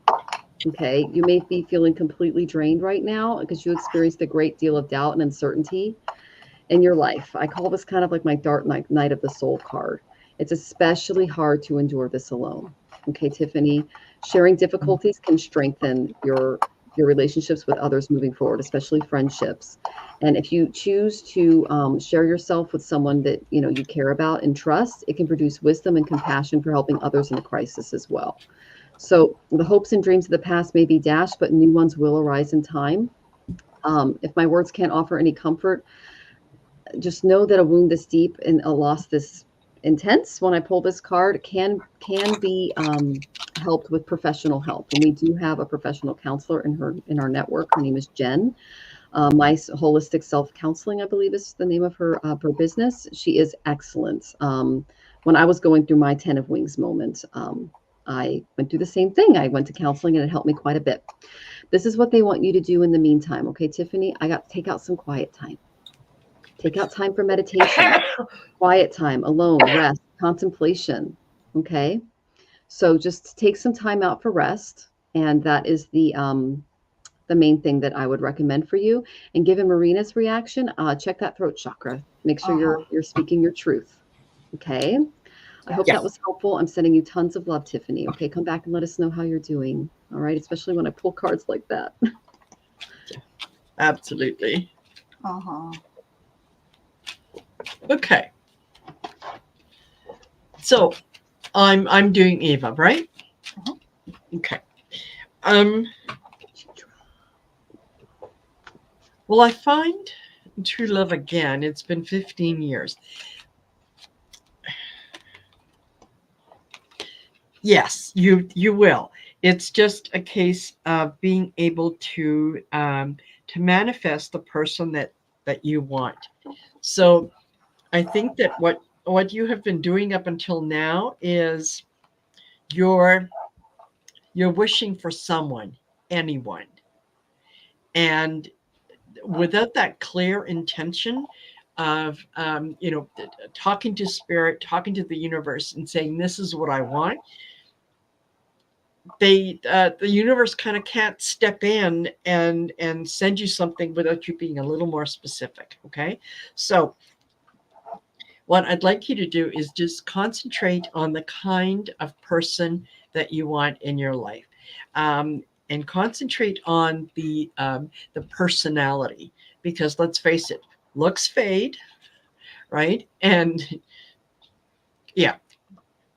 Okay. You may be feeling completely drained right now because you experienced a great deal of doubt and uncertainty in your life. I call this kind of like my dark night of the soul card. It's especially hard to endure this alone. Okay, Tiffany, sharing difficulties can strengthen your relationships with others moving forward, especially friendships. And if you choose to share yourself with someone that you care about and trust, it can produce wisdom and compassion for helping others in a crisis as well. So the hopes and dreams of the past may be dashed, but new ones will arise in time. If my words can't offer any comfort, just know that a wound this deep and a loss this intense, when I pull this card, can be helped with professional help. And we do have a professional counselor in our network. Her name is Jen. My Holistic Self Counseling, I believe, is the name of her business. She is excellent. When I was going through my 10 of Wings moment, I went through the same thing. I went to counseling and it helped me quite a bit. This is what they want you to do in the meantime. Okay, Tiffany, I got to take out some quiet time. Take out time for meditation, quiet time, alone, rest, contemplation. Okay. So just take some time out for rest. And that is the main thing that I would recommend for you. And given Marina's reaction, check that throat chakra. Make sure
Uh-huh.
you're speaking your truth. Okay. I hope
Yeah.
that was helpful. I'm sending you tons of love, Tiffany. Okay, come back and let us know how you're doing. All right, especially when I pull cards like that.
Absolutely.
Uh-huh.
Okay. So I'm doing Eva, right?
Mhm.
Okay. Will I find true love again? It's been 15 years. Yes, you will. It's just a case of being able to manifest the person that you want. So I think that what you have been doing up until now is you're you're wishing for someone, anyone, and without that clear intention of talking to spirit, talking to the universe, and saying this is what I want, the universe kind of can't step in and send you something without you being a little more specific. Okay, so what I'd like you to do is just concentrate on the kind of person that you want in your life, and concentrate on the personality, because let's face it, looks fade, right? And yeah,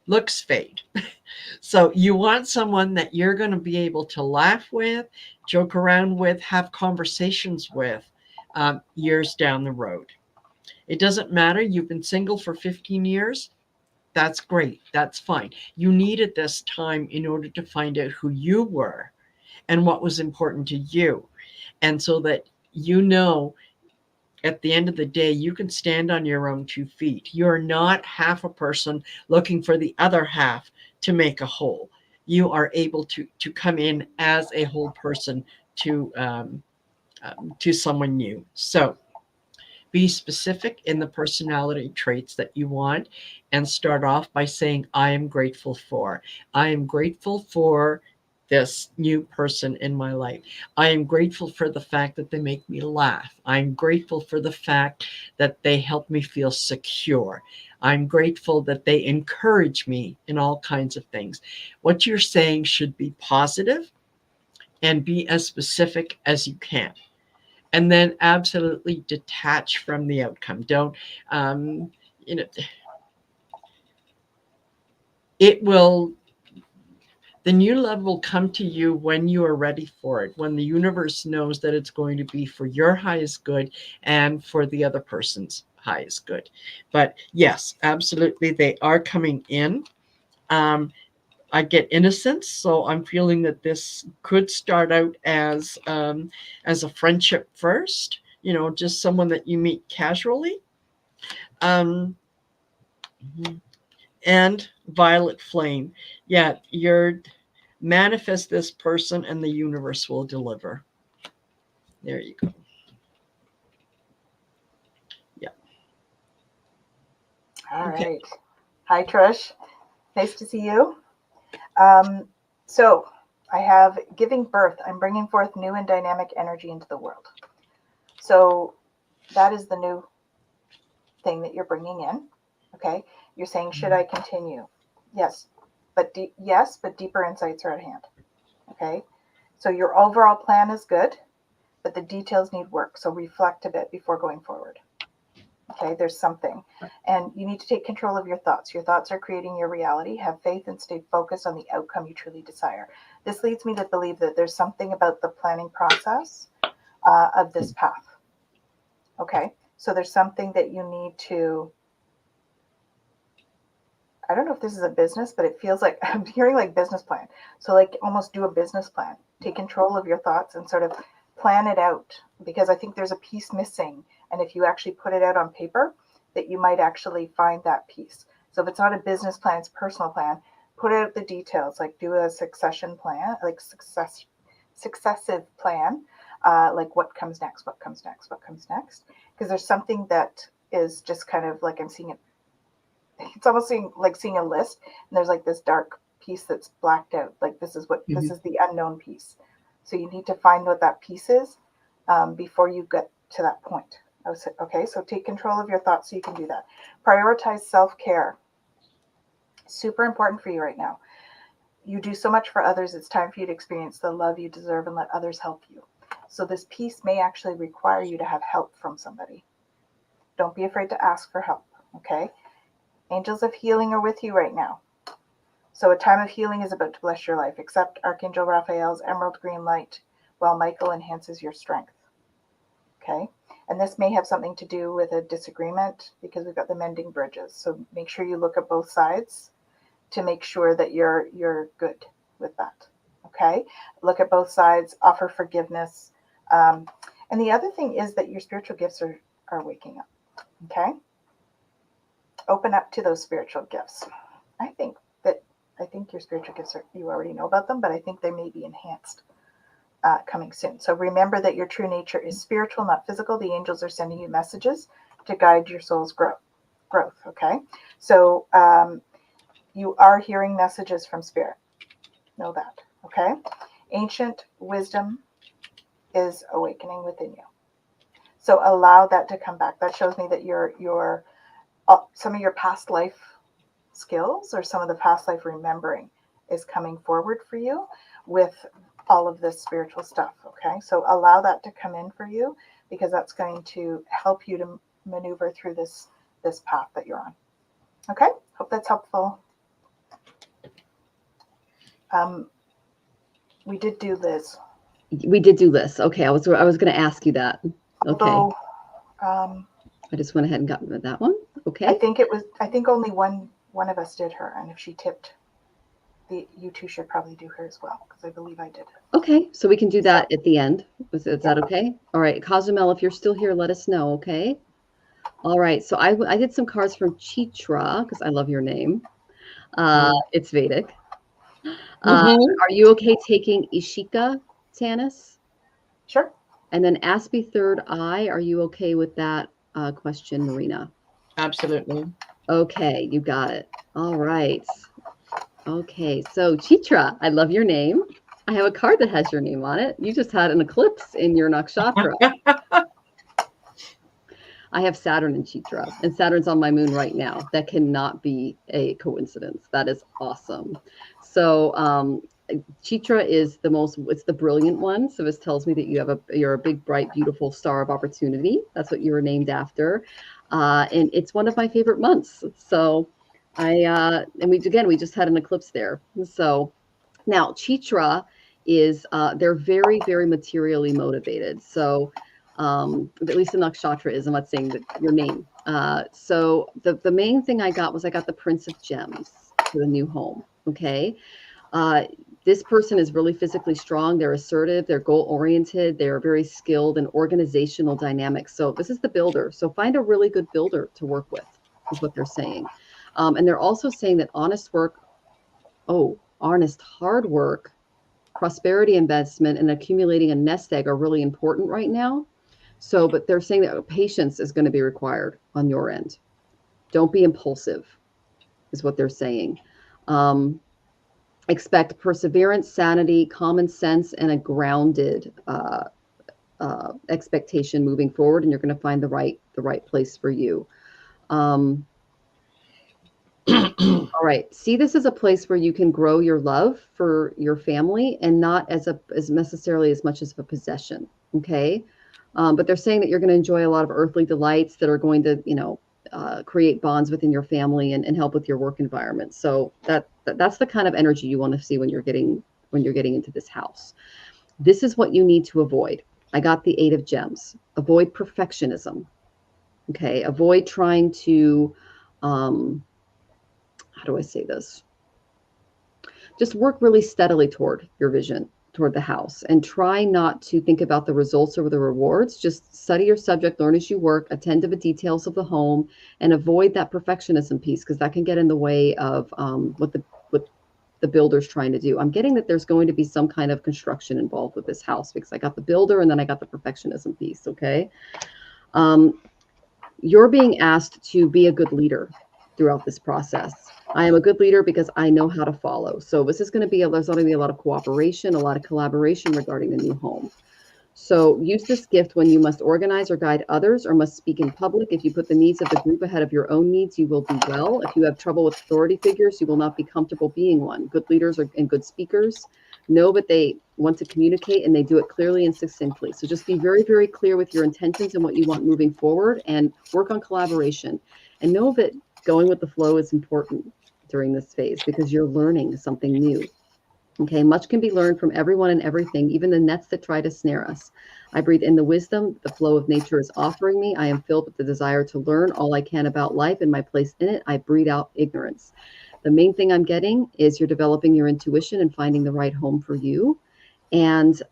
looks fade. So you want someone that you're going to be able to laugh with, joke around with, have conversations with, years down the road. It doesn't matter. You've been single for 15 years. That's great. That's fine. You needed this time in order to find out who you were and what was important to you. And so that at the end of the day, you can stand on your own 2 feet. You're not half a person looking for the other half to make a whole. You are able to come in as a whole person to someone new. So be specific in the personality traits that you want, and start off by saying, I am grateful for. I am grateful for this new person in my life. I am grateful for the fact that they make me laugh. I'm grateful for the fact that they help me feel secure. I'm grateful that they encourage me in all kinds of things. What you're saying should be positive, and be as specific as you can, and then absolutely detach from the outcome. Don't, um, you know, it will, the new love will come to you when you are ready for it, when the universe knows that it's going to be for your highest good and for the other person's highest good. But yes, absolutely, they are coming in. I get innocence, so I'm feeling that this could start out as a friendship first. Just someone that you meet casually. Um, and violet flame. Yeah, you're manifest this person, and the universe will deliver. There you go. Yeah.
All
Okay.
right. Hi, Trish. Nice to see you. Um, so I have giving birth. I'm bringing forth new and dynamic energy into the world. So that is the new thing that you're bringing in. Okay. You're saying, should I continue? Yes, but deeper insights are at hand. Okay. So your overall plan is good, but the details need work. So reflect a bit before going forward. Okay, there's something. And you need to take control of your thoughts. Your thoughts are creating your reality. Have faith and stay focused on the outcome you truly desire. This leads me to believe that there's something about the planning process of this path. Okay, so there's something that you need to, I don't know if this is a business, but it feels like I'm hearing like business plan. So, like, almost do a business plan. Take control of your thoughts and sort of plan it out, because I think there's a piece missing. And if you actually put it out on paper, that you might actually find that piece. So, if it's not a business plan, it's a personal plan, put out the details, like do a succession plan, like successive plan like what comes next, what comes next, what comes next. Because there's something that is just kind of like I'm seeing it. It's almost like seeing a list, and there's like this dark piece that's blacked out. Like this is this is the unknown piece. So you need to find what that piece is before you get to that point. Okay, so take control of your thoughts so you can do that. Prioritize self-care. Super important for you right now. You do so much for others. It's time for you to experience the love you deserve and let others help you. So this piece may actually require you to have help from somebody. Don't be afraid to ask for help, okay? Angels of healing are with you right now. So a time of healing is about to bless your life. Accept Archangel Raphael's emerald green light while Michael enhances your strength. Okay? And this may have something to do with a disagreement because we've got the mending bridges. So make sure you look at both sides to make sure that you're good with that. Okay? Look at both sides, offer forgiveness. And the other thing is that your spiritual gifts are waking up. Okay? Open up to those spiritual gifts. I think your spiritual gifts you already know about them, but I think they may be enhanced coming soon. So remember that your true nature is spiritual, not physical. The angels are sending you messages to guide your soul's growth. Okay, so you are hearing messages from spirit. Know that. Okay, ancient wisdom is awakening within you. So allow that to come back. That shows me that your some of your past life skills or some of the past life remembering is coming forward for you with all of this spiritual stuff. Okay, so allow that to come in for you because that's going to help you to maneuver through this path that you're on. Okay, hope that's helpful. We did do Liz.
We did do Liz. Okay, I was going to ask you that. Okay.
Although,
I just went ahead and got rid of that one. Okay.
I think only one of us did her, and if she tipped, you two should probably do her as well because I believe I did.
Okay, so we can do that at the end. Is that okay? All right, Cozumel, if you're still here, let us know. Okay. All right, so I did some cards from Chitra because I love your name. It's Vedic. Are you okay taking Ishika, Tanys?
Sure.
And then Aspie Third Eye, are you okay with that question, Marina?
Absolutely.
Okay, you got it. All right. Okay, so Chitra, I love your name. I have a card that has your name on it. You just had an eclipse in your nakshatra. I have Saturn in Chitra, and Saturn's on my moon right now. That cannot be a coincidence. That is awesome. So Chitra is it's the brilliant one. So this tells me that you're a big, bright, beautiful star of opportunity. That's what you were named after. And it's one of my favorite months. So we just had an eclipse there. So now Chitra is, they're very, very materially motivated. So at least the nakshatra is. I'm not saying that your name. So the main thing I got the Prince of Gems for the new home. Okay. This person is really physically strong. They're assertive. They're goal oriented. They're very skilled in organizational dynamics. So this is the builder. So find a really good builder to work with is what they're saying. And they're also saying that honest hard work, prosperity investment, and accumulating a nest egg are really important right now. So, but they're saying that patience is going to be required on your end. Don't be impulsive, is what they're saying. Expect perseverance, sanity, common sense, and a grounded expectation moving forward, and you're going to find the right place for you. All right. See this as a place where you can grow your love for your family and not as necessarily as much as a possession. Okay. But they're saying that you're going to enjoy a lot of earthly delights that are going to, create bonds within your family and help with your work environment. So that's the kind of energy you want to see when you're getting into this house. This is what you need to avoid. I got the 8 of Gems. Avoid perfectionism. Okay. Avoid trying to, how do I say this? Just work really steadily toward your vision, toward the house, and try not to think about the results or the rewards. Just study your subject, learn as you work, attend to the details of the home, and avoid that perfectionism piece because that can get in the way of what the builder's trying to do. I'm getting that there's going to be some kind of construction involved with this house because I got the builder and then I got the perfectionism piece. Okay. You're being asked to be a good leader throughout this process. I am a good leader because I know how to follow. So this is going to be, there's going to be a lot of cooperation, a lot of collaboration regarding the new home. So use this gift when you must organize or guide others or must speak in public. If you put the needs of the group ahead of your own needs, you will do well. If you have trouble with authority figures, you will not be comfortable being one. Good leaders and good speakers know that they want to communicate and they do it clearly and succinctly. So just be very, very clear with your intentions and what you want moving forward and work on collaboration. And know that going with the flow is important during this phase because you're learning something new. Okay, much can be learned from everyone and everything, even the nets that try to snare us. I breathe in the wisdom the flow of nature is offering me. I am filled with the desire to learn all I can about life and my place in it. I breathe out ignorance. The main thing I'm getting is you're developing your intuition and finding the right home for you. And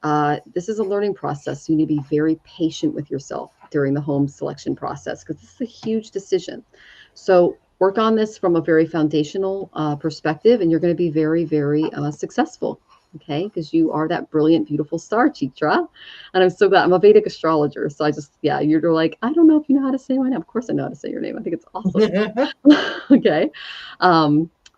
this is a learning process. So you need to be very patient with yourself during the home selection process because this is a huge decision. So work on this from a very foundational perspective, and you're going to be very, very successful. Okay, because you are that brilliant, beautiful star, Chitra. And I'm so glad. I'm a Vedic astrologer, so I just, yeah, you're like, I don't know if you know how to say my name. Of course, I know how to say your name. I think it's awesome. Okay.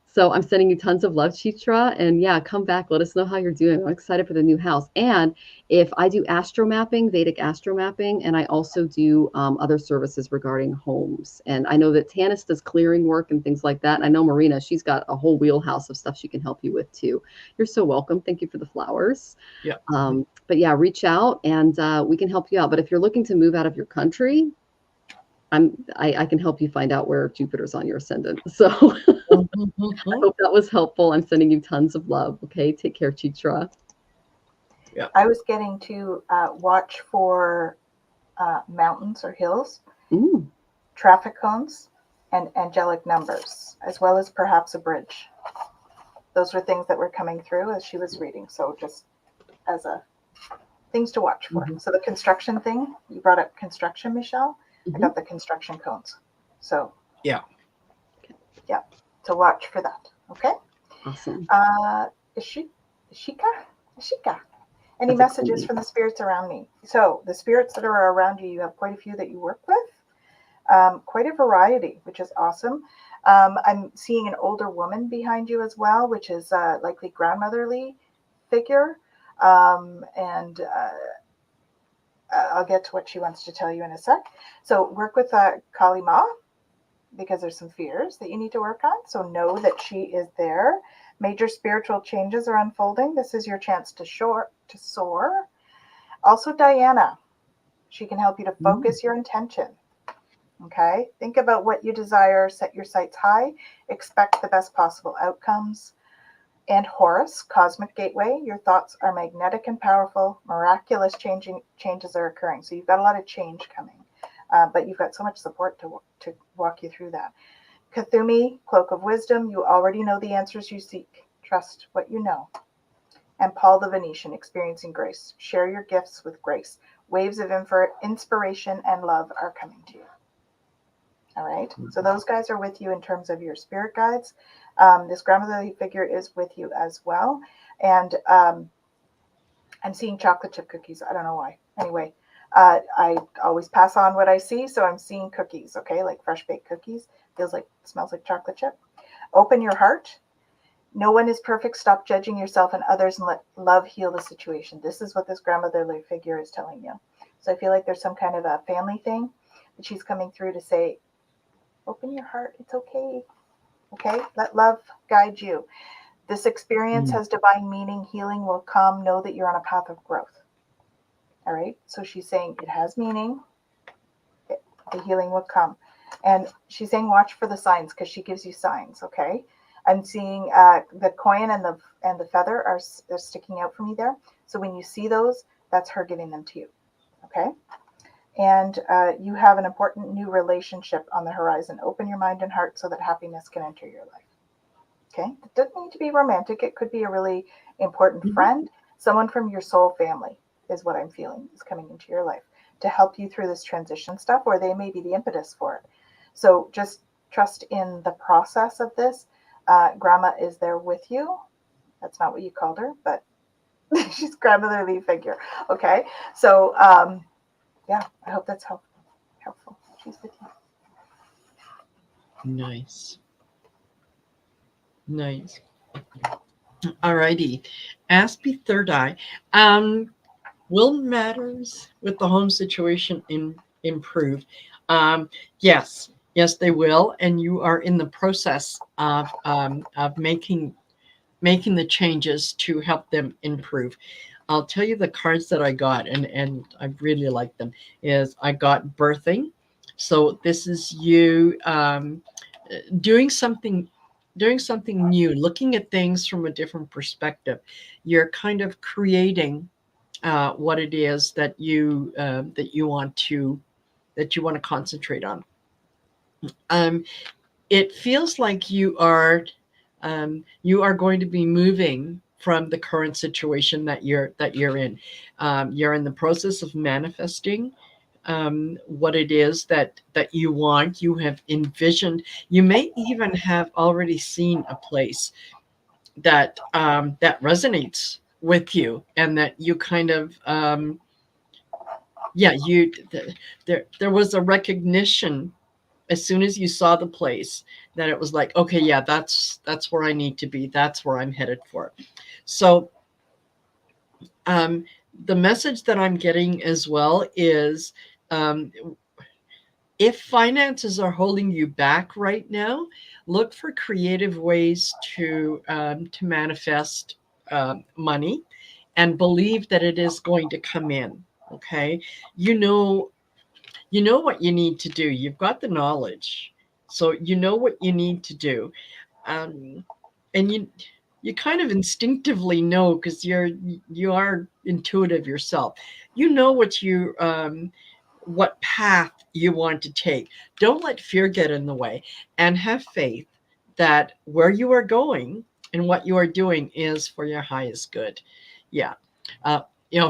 So I'm sending you tons of love, Chitra. And yeah, come back. Let us know how you're doing. I'm excited for the new house. And if I do astro mapping, Vedic astro mapping, and I also do other services regarding homes. And I know that Tanys does clearing work and things like that. And I know Marina, she's got a whole wheelhouse of stuff she can help you with too. You're so welcome. Thank you for the flowers.
Yeah.
But yeah, reach out and we can help you out. But if you're looking to move out of your country, I can help you find out where Jupiter's on your ascendant. So I hope that was helpful. I'm sending you tons of love. Okay. Take care, Chitra.
Yeah.
I was getting to watch for mountains or hills, traffic cones, and angelic numbers, as well as perhaps a bridge. Those were things that were coming through as she was reading. So just as a things to watch for. So the construction thing, you brought up construction, Michelle. I got the construction cones. So
yeah,
to watch for that. Okay.
Awesome.
Ishika. Any messages from the spirits around me? So the spirits that are around you, you have quite a few that you work with. Quite a variety, which is awesome. I'm seeing an older woman behind you as well, which is likely grandmotherly figure. And I'll get to what she wants to tell you in a sec. So work with Kali Ma because there's some fears that you need to work on. So know that she is there. Major spiritual changes are unfolding. This is your chance to soar. Also, Diana, she can help you to focus your intention. Okay, think about what you desire, set your sights high, expect the best possible outcomes. And Horus, Cosmic Gateway, your thoughts are magnetic and powerful. Miraculous changes are occurring. So you've got a lot of change coming, but you've got so much support to walk you through that. Kathumi, Cloak of Wisdom, you already know the answers you seek. Trust what you know. And Paul the Venetian, Experiencing Grace. Share your gifts with grace. Waves of inspiration and love are coming to you. All right. So those guys are with you in terms of your spirit guides. This grandmotherly figure is with you as well. And I'm seeing chocolate chip cookies. I don't know why. Anyway, I always pass on what I see. So I'm seeing cookies, okay, like fresh baked cookies. Smells like chocolate chip. Open your heart. No one is perfect. Stop judging yourself and others and let love heal the situation. This is what this grandmotherly figure is telling you. So I feel like there's some kind of a family thing that she's coming through to say, open your heart. It's okay. Okay. Let love guide you. This experience has divine meaning. Healing will come. Know that you're on a path of growth. All right. So she's saying it has meaning. The healing will come. And she's saying watch for the signs because she gives you signs. Okay. I'm seeing the coin and the feather are sticking out for me there. So when you see those, that's her giving them to you. Okay. And you have an important new relationship on the horizon. Open your mind and heart so that happiness can enter your life. Okay. It doesn't need to be romantic. It could be a really important friend. Someone from your soul family is what I'm feeling is coming into your life to help you through this transition stuff, or they may be the impetus for it. So just trust in the process of this. Grandma is there with you. That's not what you called her, but she's grandmotherly figure. Okay. So, yeah, I hope that's helpful. She's with you.
Nice. Nice. Alrighty. Aspie third eye. Will matters with the home situation improve? Yes. Yes, they will. And you are in the process of making the changes to help them improve. I'll tell you the cards that I got, and I really like them. Is I got birthing, so this is you doing something new, looking at things from a different perspective. You're kind of creating what it is that you want to concentrate on. Um, it feels like you are going to be moving from the current situation that you're in. You're in the process of manifesting what it is that you want. You have envisioned. You may even have already seen a place that resonates with you, and that you kind of yeah you there was a recognition as soon as you saw the place, that it was like, okay, yeah, that's where I need to be. That's where I'm headed for. So um, the message that I'm getting as well is, um, if finances are holding you back right now, look for creative ways to manifest money, and believe that it is going to come in. Okay, you know you know what you need to do. You've got the knowledge, so you know what you need to do, um, and you kind of instinctively know, because you are intuitive yourself. You know what path you want to take. Don't let fear get in the way, and have faith that where you are going and what you are doing is for your highest good. Yeah. Uh,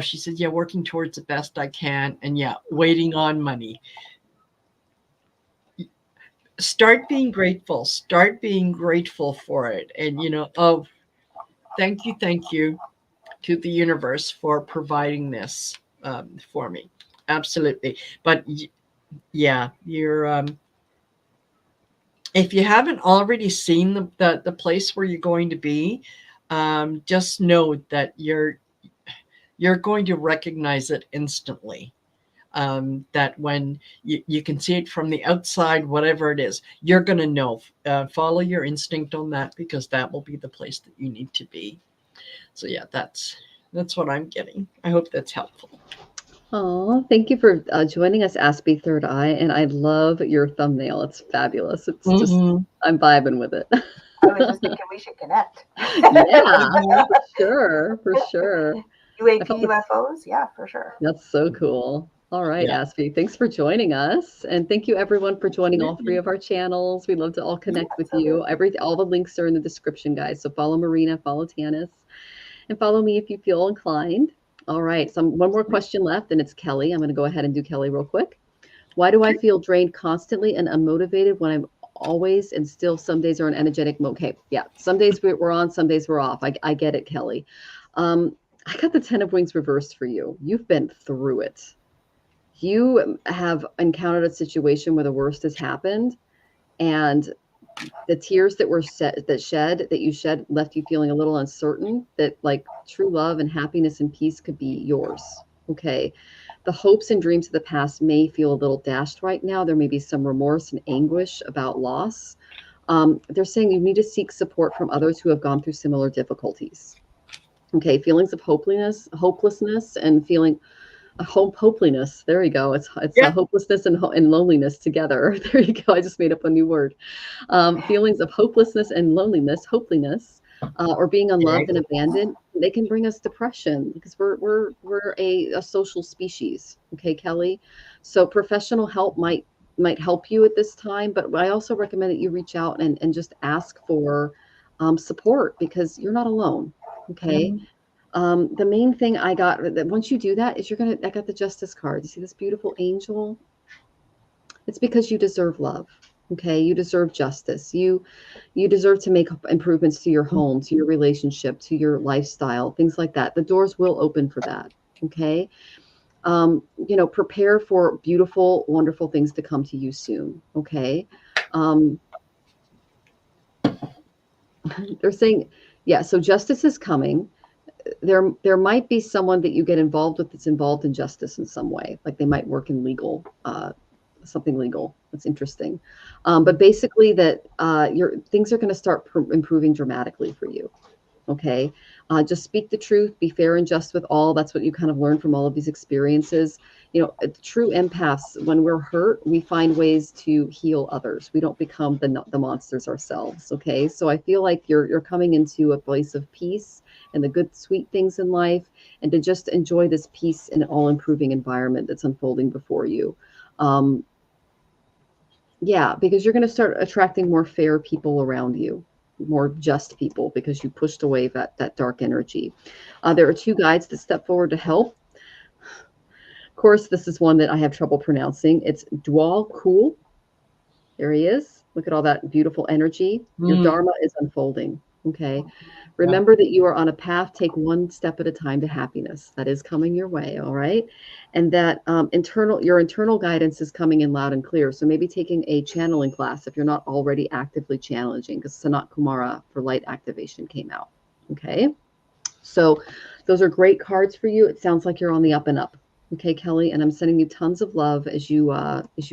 she said, yeah, working towards the best I can, and yeah, waiting on money. Start being grateful for it, and oh, thank you to the universe for providing this for me. Absolutely. But yeah, you're if you haven't already seen the place where you're going to be, just know that you're going to recognize it instantly. That when you can see it from the outside, whatever it is, you're going to know. Follow your instinct on that, because that will be the place that you need to be. So yeah, that's what I'm getting. I hope that's helpful.
Oh, thank you for joining us, Aspie Third Eye. And I love your thumbnail. It's fabulous. It's just,
Mm-hmm.
I'm vibing with it.
I was just thinking we should connect.
Yeah, for sure. For sure. I
UAP
felt this,
UFOs, yeah, for sure.
that's so cool. All right,
Yeah,
Aspie, thanks for joining us. And thank you everyone for joining all three
absolutely.
of our channels. We'd love to all connect with you.
Absolutely.
All the links are in the description, guys. So follow Marina, follow Tannis, and follow me if you feel inclined. All right, so one more question left, and it's Kelly. I'm going to go ahead and do Kelly real quick. Why do I
Okay.
feel drained constantly and unmotivated when I'm always and still some days are an energetic mode? Okay, yeah, some days we're on, some days we're off. I get it, Kelly. I got the 10 of Wings reversed for you. You've been through it. You have encountered a situation where the worst has happened, and the tears that you shed left you feeling a little uncertain that like true love and happiness and peace could be yours. Okay. The hopes and dreams of the past may feel a little dashed right now. There may be some remorse and anguish about loss. They're saying you need to seek support from others who have gone through similar difficulties. Okay, feelings of hopelessness, and feeling hopelessness. There you go. It's a
Yeah.
hopelessness and loneliness together. There you go. I just made up a new word. Feelings of hopelessness and loneliness, or being unloved
Right.
and abandoned, they can bring us depression, because we're a social species. Okay, Kelly. So professional help might help you at this time, but I also recommend that you reach out and just ask for support, because you're not alone. Okay.
Mhm.
The main thing I got that once you do that is I got the justice card. You see this beautiful angel? It's because you deserve love. Okay, you deserve justice. You deserve to make improvements to your home, to your relationship, to your lifestyle, things like that. The doors will open for that. Okay. Prepare for beautiful, wonderful things to come to you soon. Okay. Um, they're saying, yeah, so justice is coming. There might be someone that you get involved with that's involved in justice in some way, like they might work in legal, something legal. That's interesting. But basically, that your things are going to start improving dramatically for you. Okay. Just speak the truth, be fair and just with all. That's what you kind of learn from all of these experiences. True empaths, when we're hurt, we find ways to heal others. We don't become the monsters ourselves. Okay. So I feel like you're coming into a place of peace and the good, sweet things in life, and to just enjoy this peace and all improving environment that's unfolding before you. Um, yeah, because you're going to start attracting more fair people around you, more just people, because you pushed away that dark energy. There are two guides that step forward to help. Of course, this is one that I have trouble pronouncing. It's Dwal Kul. There he is. Look at all that beautiful energy. Your Dharma is unfolding. Okay. Remember that you are on a path. Take one step at a time to happiness. That is coming your way. All right. And that your internal guidance is coming in loud and clear. So maybe taking a channeling class if you're not already actively channeling, because Sanat Kumara for light activation came out. Okay. So those are great cards for you. It sounds like you're on the up and up. Okay, Kelly, and I'm sending you tons of love as you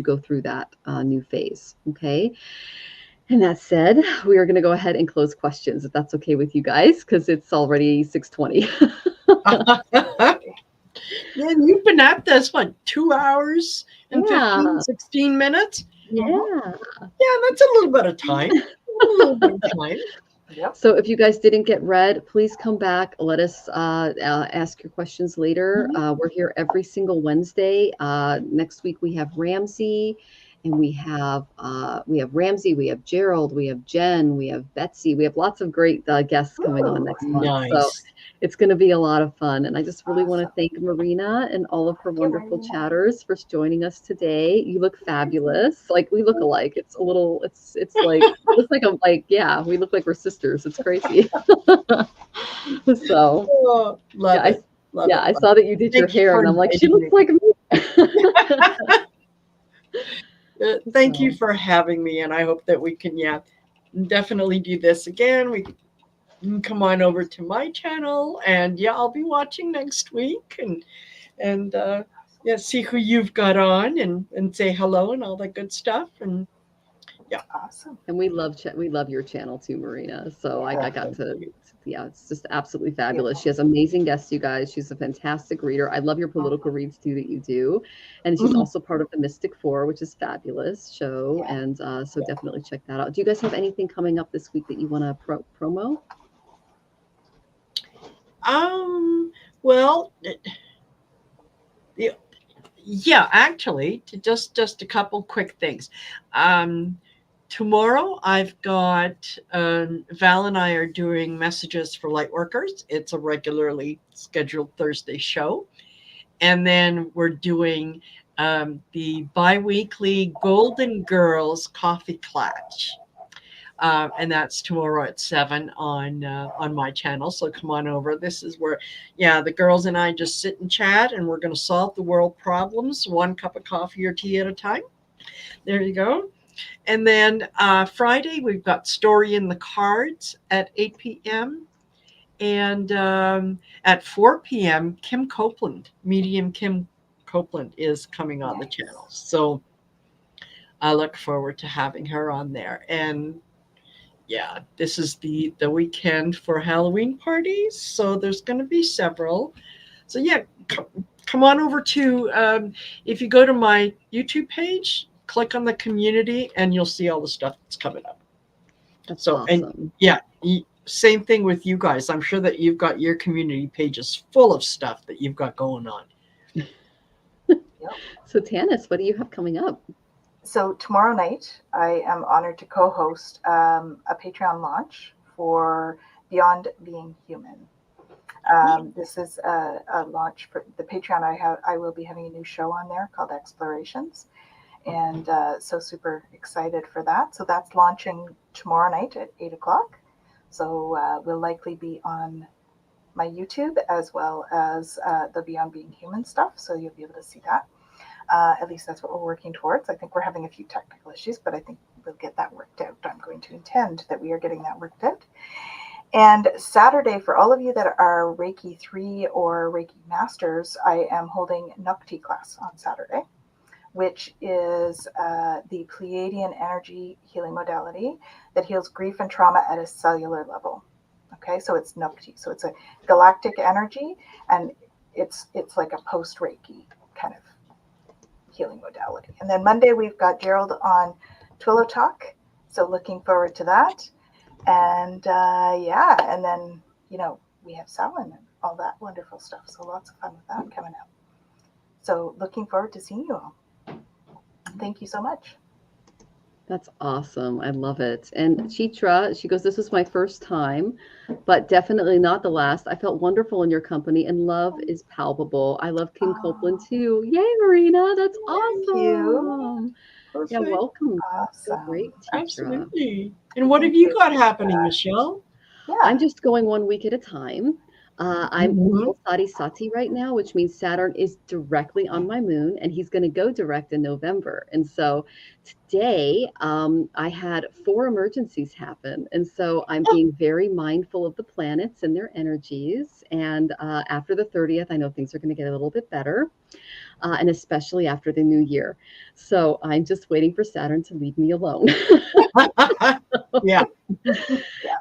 go through that new phase. Okay. And that said, we are going to go ahead and close questions, if that's okay with you guys, because it's already 6:20.
Yeah, and you've been at this, what, 2 hours and
Yeah,
16 minutes?
yeah.
Yeah, that's a little bit of time. A little bit of time.
Yep.
So if you guys didn't get read, please come back. Let us ask your questions later. We're here every single Wednesday. Next week we have Ramsey, and we have Ramsey, we have Gerald, we have Jen, we have Betsy. We have lots of great guests coming on next month. So
Nice.
it's going to be a lot of fun. And I just really want to
Awesome.
thank Marina and all of her
Thank you,
wonderful
Marina.
chatters for joining us today. You look fabulous. Like, we look alike. It's a little, it's like, it looks like I'm like, yeah, we look like we're sisters. It's crazy. So
Oh,
yeah,
love it. Love
yeah,
it.
I
Love
saw
it.
that you did your
Thank you
hair,
for
and I'm like, she
inviting
looks
me.
like me.
Thank you
So
for having me, and I hope that we can, yeah, definitely do this again. We can come on over to my channel, and yeah, I'll be watching next week, and yeah, see who you've got on, and say hello and all that good stuff, and yeah.
Awesome.
And we love your channel too, Marina. So I
Yeah.
Oh,
got
thank
to,
you.
yeah, it's just absolutely fabulous. She
Beautiful.
has amazing guests, you guys. She's a fantastic reader. I love your political reads too that you do, and she's
Mhm.
also part of the Mystic Four, which is fabulous show.
Yeah.
And so definitely check that out. Do you guys have anything coming up this week that you want to promo?
Um, well, the yeah, actually, just a couple quick things. Um, Tomorrow I've got Val and I are doing messages for lightworkers. It's a regularly scheduled Thursday show, and then we're doing the biweekly Golden Girls Coffee Clutch. And that's tomorrow at 7 on my channel. So come on over. This is where, yeah, the girls and I just sit and chat, and we're going to solve the world problems one cup of coffee or tea at a time. There you go. And then Friday we've got Story in the Cards at 8 p.m. And at 4 p.m. Kim Copeland, medium Kim Copeland, is coming on the channel.
Nice.
So I look forward to having her on there. And yeah, this is the weekend for Halloween parties, so there's going to be several. So yeah, come on over to if you go to my YouTube page, click on the community, and you'll see all the stuff that's coming up.
That's
So and
awesome.
yeah, same thing with you guys. I'm sure that you've got your community pages full of stuff that you've got going on.
Yep.
So Tanis, what do you have coming up?
So tomorrow night, I am honored to co-host a Patreon launch for Beyond Being Human. This is a launch for the Patreon. I will be having a new show on there called Explorations, And so super excited for that. So that's launching tomorrow night at 8 o'clock. So we'll likely be on my YouTube as well as the Beyond Being Human stuff. So you'll be able to see that. At least that's what we're working towards. I think we're having a few technical issues, but I think we'll get that worked out. I'm going to intend that we are getting that worked out. And Saturday, for all of you that are Reiki 3 or Reiki Masters, I am holding Nukti class on Saturday, which is the Pleiadian energy healing modality that heals grief and trauma at a cellular level. Okay, so it's Nukti. So it's a galactic energy, and it's like a post-Reiki kind of healing modality. And then Monday, we've got Gerald on Twillo Talk. So looking forward to that. And and then, we have Samhain and all that wonderful stuff. So lots of fun with that coming up. So looking forward to seeing you all. Thank you so much.
That's awesome. I love it. And Chitra, she goes, this was my first time, but definitely not the last. I felt wonderful in your company and love is palpable. I love King Copeland too. Yay, Marina. That's
Thank you.
awesome.
Perfect.
Yeah, welcome. So
Awesome.
great, Chitra.
Absolutely. And what have you got happening, Michelle?
Yeah.
I'm just going 1 week at a time. I'm
Mhm.
Sati Sati right now, which means Saturn is directly on my moon, and he's going to go direct in November. And so today, I had 4 emergencies happen, and so I'm being very mindful of the planets and their energies. And after the 30th, I know things are going to get a little bit better, and especially after the new year. So I'm just waiting for Saturn to leave me alone.
Yeah.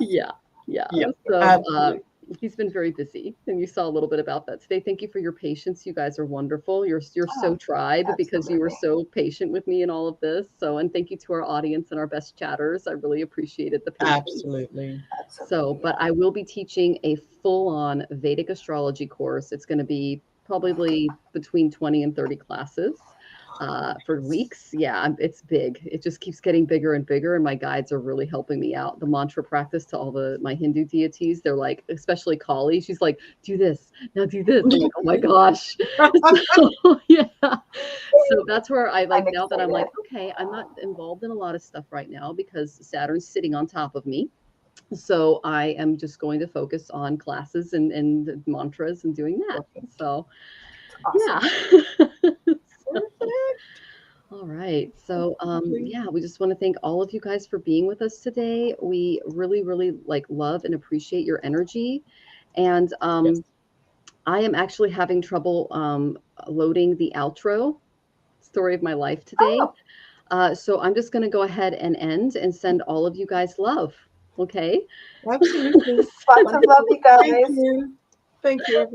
Yeah.
Yeah,
So
absolutely.
he's been very busy, and you saw a little bit about that today. Thank you for your patience. You guys are wonderful. You're so tribe because you were so patient with me in all of this. So, and thank you to our audience and our best chatters. I really appreciated the patience.
Absolutely.
So, but I will be teaching a full-on Vedic astrology course. It's going to be probably between 20 and 30 classes. For weeks. Yeah, it's big. It just keeps getting bigger and bigger, and my guides are really helping me out. The mantra practice to all my Hindu deities, they're like, especially Kali, she's like, do this, now do this. I'm like, oh my gosh. So, yeah. So that's where I like now that I'm like, okay, I'm not involved in a lot of stuff right now because Saturn's sitting on top of me. So I am just going to focus on classes and mantras and doing that. So
Awesome.
yeah. All right. So, yeah, we just want to thank all of you guys for being with us today. We really, really love and appreciate your energy. And
Yes.
I am actually having trouble loading the outro story of my life today. So I'm just going to go ahead and end and send all of you guys love. Okay.
Absolutely.
Lots of love, you guys.
Thank you. Thank you, everyone.